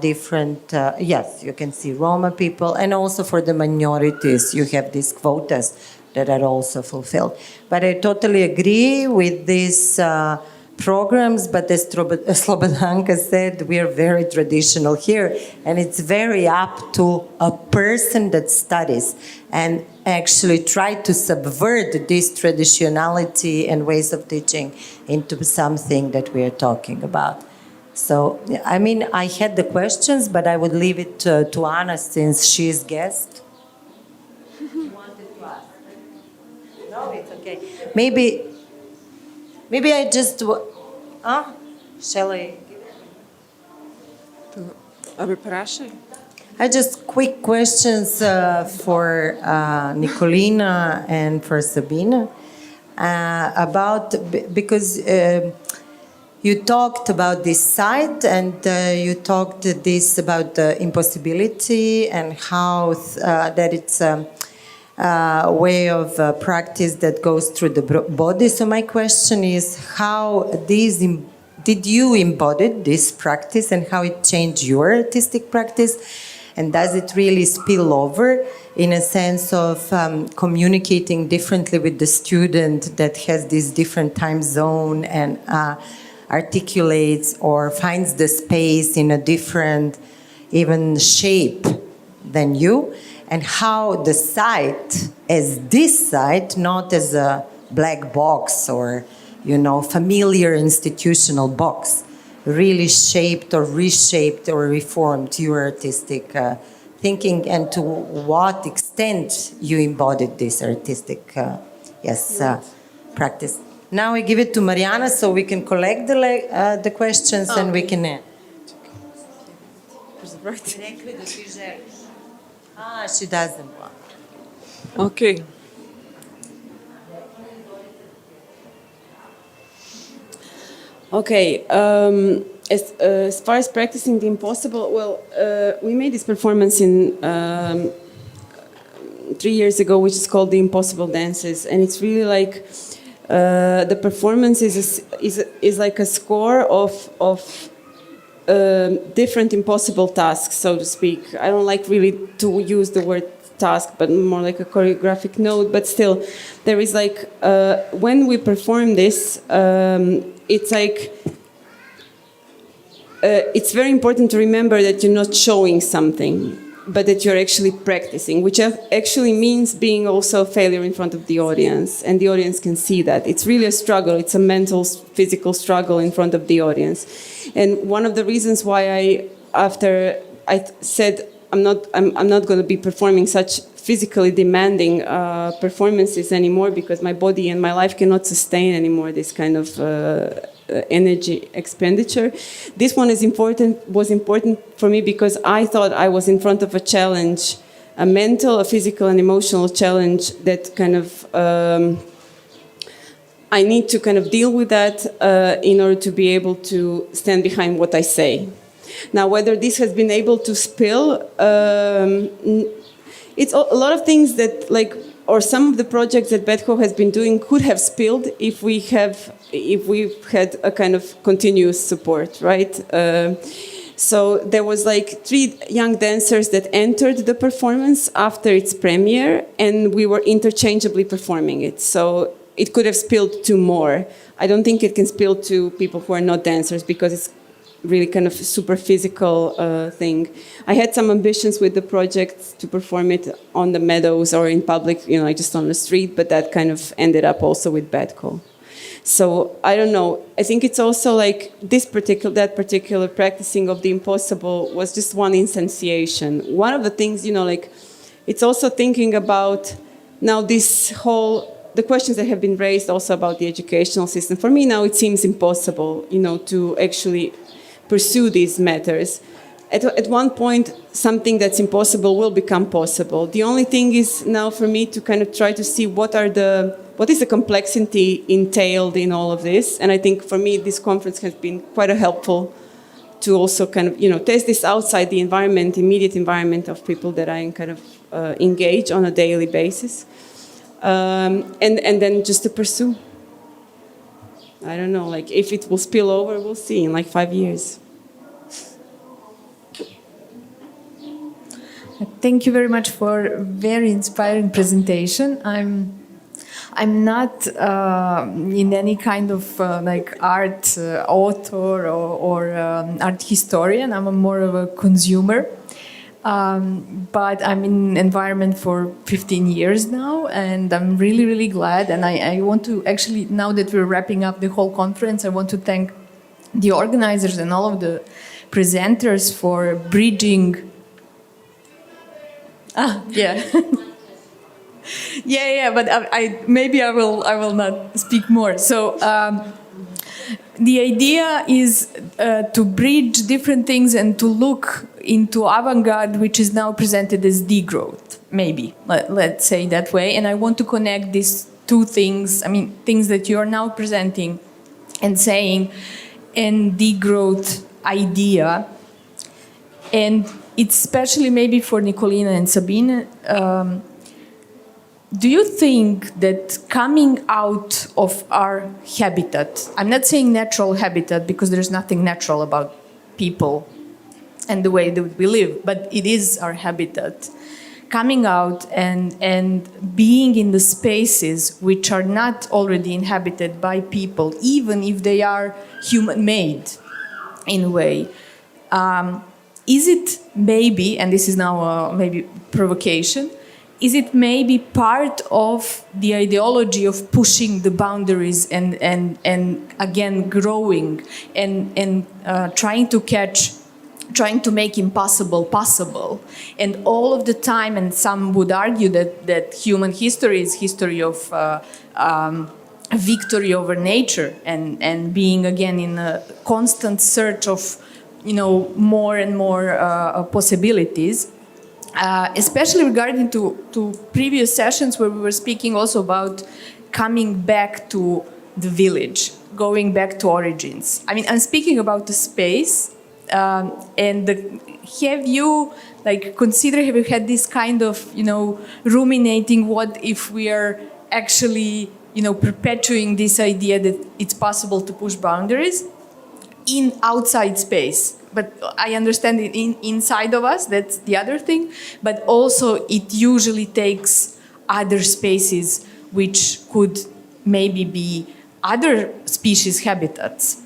different, yes, you can see Roma people, and also for the minorities, you have these quotas that are also fulfilled. But I totally agree with these programs, but as Slobodanka said, we are very traditional here, and it's very up to a person that studies and actually try to subvert this traditionality and ways of teaching into something that we are talking about. So, I mean, I had the questions, but I would leave it to Anna since she is guest. You wanted to ask? No, it's okay. Maybe I just... Shall I? I just quick questions for Nikolina and for Sabina about, because you talked about this site, and you talked this about the impossibility and how that it's a way of practice that goes through the body. So my question is, how did you embody this practice, and how it changed your artistic practice? And does it really spill over in a sense of communicating differently with the student that has this different time zone and articulates or finds the space in a different even shape than you, and how the site, as this site, not as a black box or, you know, familiar institutional box, really shaped or reshaped or reformed your artistic thinking, and to what extent you embodied this artistic practice. Now I give it to Mariana so we can collect the questions and we can... She doesn't want. Okay. Okay, as far as practicing the impossible, well, we made this performance in 3 years ago, which is called The Impossible Dances, and it's really like the performance is like a score of different impossible tasks, so to speak. I don't like really to use the word task, but more like a choreographic note. But still, there is like when we perform this, it's like it's very important to remember that you're not showing something. but that you're actually practicing, which actually means being also a failure in front of the audience, and the audience can see that. It's really a struggle. It's a mental, physical struggle in front of the audience. And one of the reasons why after I said I'm not going to be performing such physically demanding performances anymore, because my body and my life cannot sustain anymore this kind of energy expenditure. This one was important for me because I thought I was in front of a challenge, a mental, a physical, and emotional challenge that kind of I need to kind of deal with that in order to be able to stand behind what I say. Now, whether this has been able to spill, it's a lot of things that, like, or some of the projects that Betco has been doing could have spilled if we've had a kind of continuous support, right? So there was like 3 young dancers that entered the performance after its premiere, and we were interchangeably performing it. So it could have spilled to more. I don't think it can spill to people who are not dancers, because it's really kind of super physical thing. I had some ambitions with the project to perform it on the meadows or in public, you know, like just on the street, but that kind of ended up also with Betco. So I don't know. I think it's also like that particular practicing of the impossible was just one instantiation. One of the things, you know, like it's also thinking about now the questions that have been raised also about the educational system. For me now it seems impossible, you know, to actually pursue these matters. At one point, something that's impossible will become possible. The only thing is now for me to kind of try to see what is the complexity entailed in all of this. And I think for me, this conference has been quite helpful to also kind of, you know, test this outside the environment, immediate environment of people that I kind of engage on a daily basis. And then just to pursue. I don't know, like if it will spill over, we'll see in like 5 years. Thank you very much for a very inspiring presentation. I'm not in any kind of like art author or art historian. I'm more of a consumer. But I'm in environment for 15 years now, and I'm really, really glad. And I want to actually, now that we're wrapping up the whole conference, I want to thank the organizers and all of the presenters for bridging. Yeah. yeah, but I will not speak more. So the idea is to bridge different things and to look into avant-garde, which is now presented as degrowth, maybe, let's say that way. And I want to connect these 2 things, I mean, things that you're now presenting and saying, and degrowth idea. And it's especially maybe for Nikolina and Sabine. Do you think that coming out of our habitat, I'm not saying natural habitat because there's nothing natural about people and the way that we live, but it is our habitat, coming out and being in the spaces which are not already inhabited by people, even if they are human-made in a way, is it maybe, and this is now maybe provocation, is it maybe part of the ideology of pushing the boundaries and again growing and trying to make impossible possible? And all of the time, and some would argue that human history is history of victory over nature and being again in a constant search of, you know, more and more possibilities. Especially regarding to previous sessions where we were speaking also about coming back to the village, going back to origins. I mean, I'm speaking about the space, and have you have you had this kind of, you know, ruminating, what if we are actually, you know, perpetuating this idea that it's possible to push boundaries in outside space? But I understand it inside of us, that's the other thing. But also it usually takes other spaces which could maybe be other species' habitats.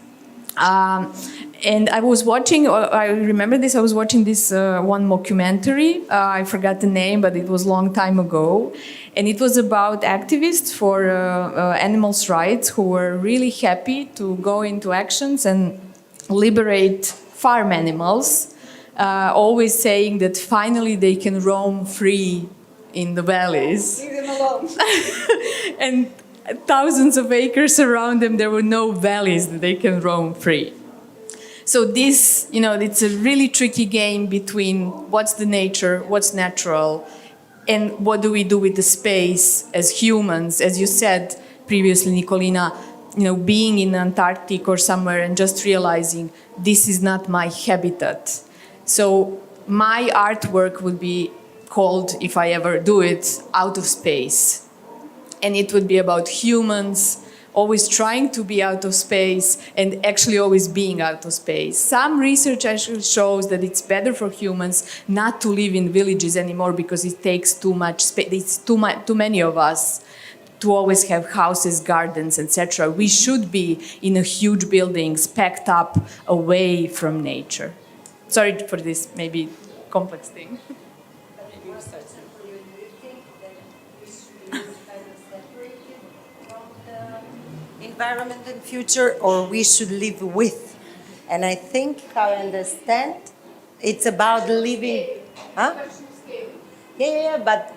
And I was watching, I remember this, I was watching this one mockumentary, I forgot the name, but it was a long time ago. And it was about activists for animals' rights who were really happy to go into actions and liberate farm animals, always saying that finally they can roam free in the valleys. Leave them alone. And thousands of acres around them, there were no valleys that they can roam free. So this, it's a really tricky game between what's the nature, what's natural, and what do we do with the space as humans. As you said previously, Nikolina, being in Antarctic or somewhere and just realizing this is not my habitat. So my artwork would be called, if I ever do it, Out of Space. And it would be about humans always trying to be out of space and actually always being out of space. Some research actually shows that it's better for humans not to live in villages anymore because it takes too much space. It's too many of us to always have houses, gardens, etc. We should be in a huge buildings, packed up away from nature. Sorry for this maybe complex thing. Environment and future, or we should live with. And I think, how I understand, it's about living. Huh? Yeah, but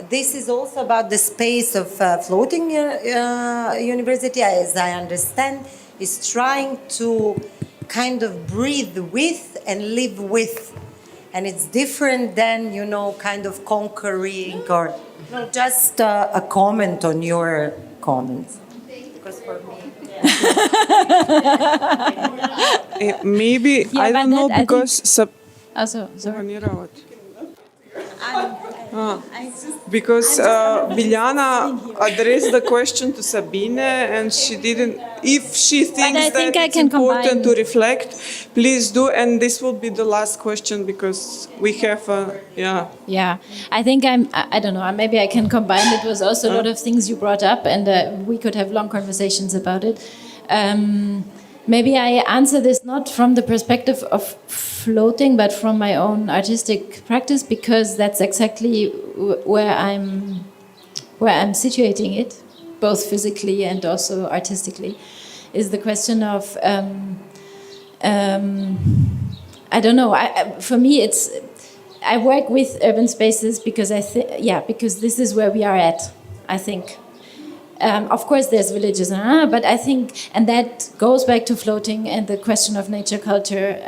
this is also about the space of floating university, as I understand, is trying to kind of breathe with and live with. And it's different than, kind of conquering or just a comment on your comments. Because for me, Maybe, Yeah, I but don't know, that I because... Also, sorry. Because Biljana addressed the question to Sabine and she didn't. If she thinks I think that I it's can important combine. to reflect, please do. And this will be the last question because we have, Yeah, I think I don't know, maybe I can combine. It was also a lot of things you brought up and we could have long conversations about it. Maybe I answer this not from the perspective of floating, but from my own artistic practice, because that's exactly where I'm situating it, both physically and also artistically, is the question of I don't know. For me, I work with urban spaces because because this is where we are at, I think. Of course, there's villages, but I think, and that goes back to floating and the question of nature culture,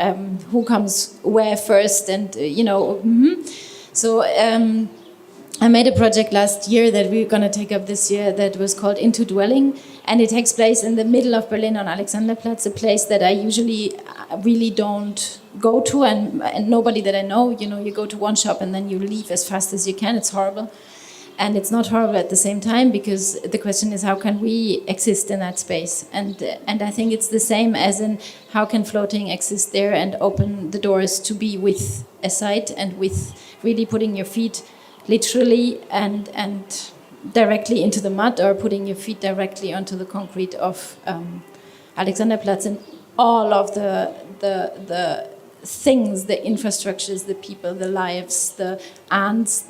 who comes where first, and So I made a project last year that we're going to take up this year that was called Into Dwelling, and it takes place in the middle of Berlin on Alexanderplatz, a place that I usually really don't go to, and nobody that I know. You go to one shop and then you leave as fast as you can. It's horrible. And it's not horrible at the same time, because the question is, how can we exist in that space? And I think it's the same as in how can floating exist there and open the doors to be with a site and with really putting your feet literally and directly into the mud, or putting your feet directly onto the concrete of Alexanderplatz, and all of the things, the infrastructures, the people, the lives, the ants,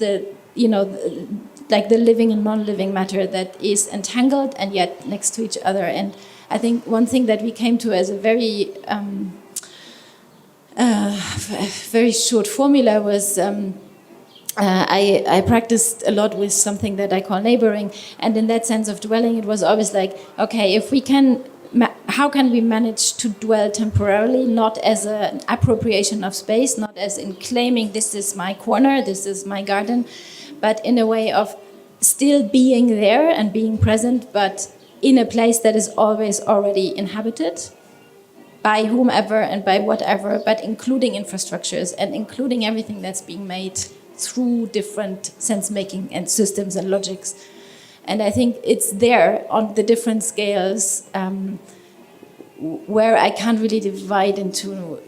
like the living and non-living matter that is entangled and yet next to each other. And I think one thing that we came to as a very very short formula was I practiced a lot with something that I call neighboring, and in that sense of dwelling, it was always like, okay, if we can, how can we manage to dwell temporarily, not as an appropriation of space, not as in claiming this is my corner, this is my garden, but in a way of still being there and being present, but in a place that is always already inhabited by whomever and by whatever, but including infrastructures and including everything that's being made through different sense-making and systems and logics. And I think it's there on the different scales where I can't really divide into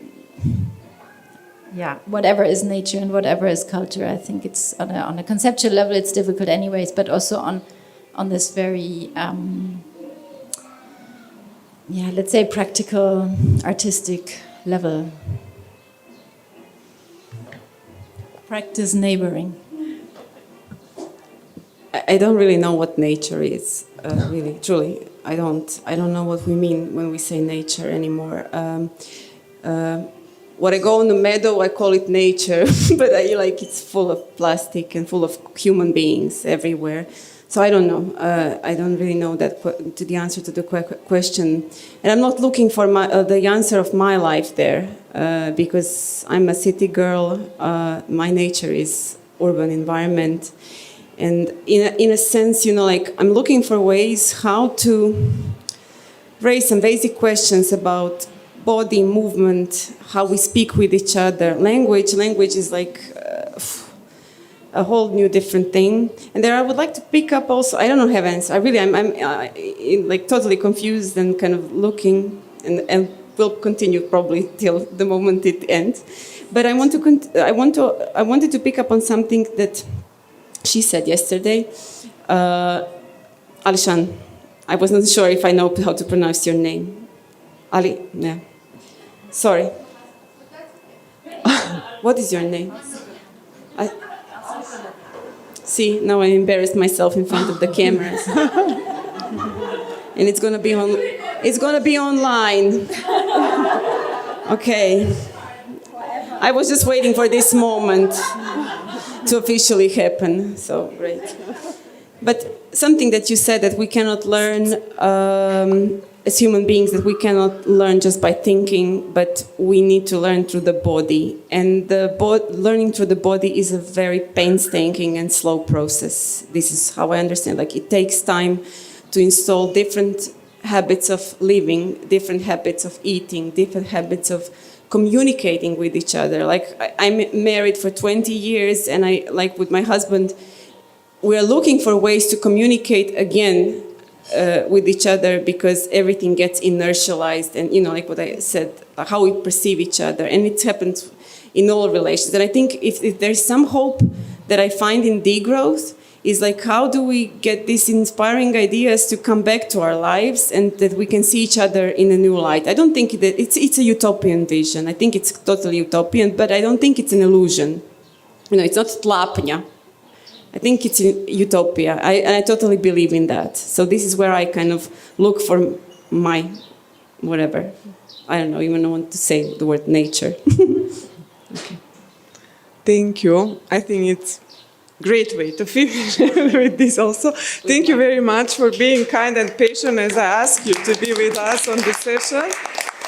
whatever is nature and whatever is culture. I think it's on a conceptual level it's difficult anyways, but also on this very let's say practical artistic level. Practice neighboring. I don't really know what nature is. Really, truly, I don't know what we mean when we say nature anymore. When I go on the meadow, I call it nature, but it's full of plastic and full of human beings everywhere. So I don't know. I don't really know to the answer to the question, and I'm not looking for the answer of my life there because I'm a city girl. My nature is urban environment. And in a sense, I'm looking for ways how to raise some basic questions about body movement, how we speak with each other, language. Language is like a whole new different thing. And there I would like to pick up also, I don't have answers. I'm like totally confused and kind of looking and will continue probably till the moment it ends. But I wanted to pick up on something that she said yesterday. Alishan, I was not sure if I know how to pronounce your name. Ali, yeah. Sorry. What is your name? See, now I embarrassed myself in front of the cameras. And it's gonna be online. Okay. I was just waiting for this moment to officially happen, so great. But something that you said that we cannot learn as human beings, that we cannot learn just by thinking, but we need to learn through the body. And learning through the body is a very painstaking and slow process. This is how I understand. It takes time to install different habits of living, different habits of eating, different habits of communicating with each other. I'm married for 20 years, and with my husband, we are looking for ways to communicate again with each other because everything gets inertialized, and like what I said, how we perceive each other, and it happens in all relations. And I think if there's some hope that I find in degrowth, is how do we get these inspiring ideas to come back to our lives and that we can see each other in a new light. I don't think that it's a utopian vision. I think it's totally utopian, but I don't think it's an illusion. It's not tlapnja. I think it's utopia. I totally believe in that. So this is where I kind of look for my, whatever. I don't know, even want to say the word nature. Okay. Thank you. I think it's great way to finish with this also. Thank you very much for being kind and patient as I ask you to be with us on this session.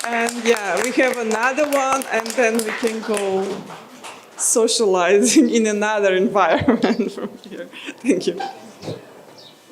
And yeah, we have another one, and then we can go socializing in another environment from here. Thank you.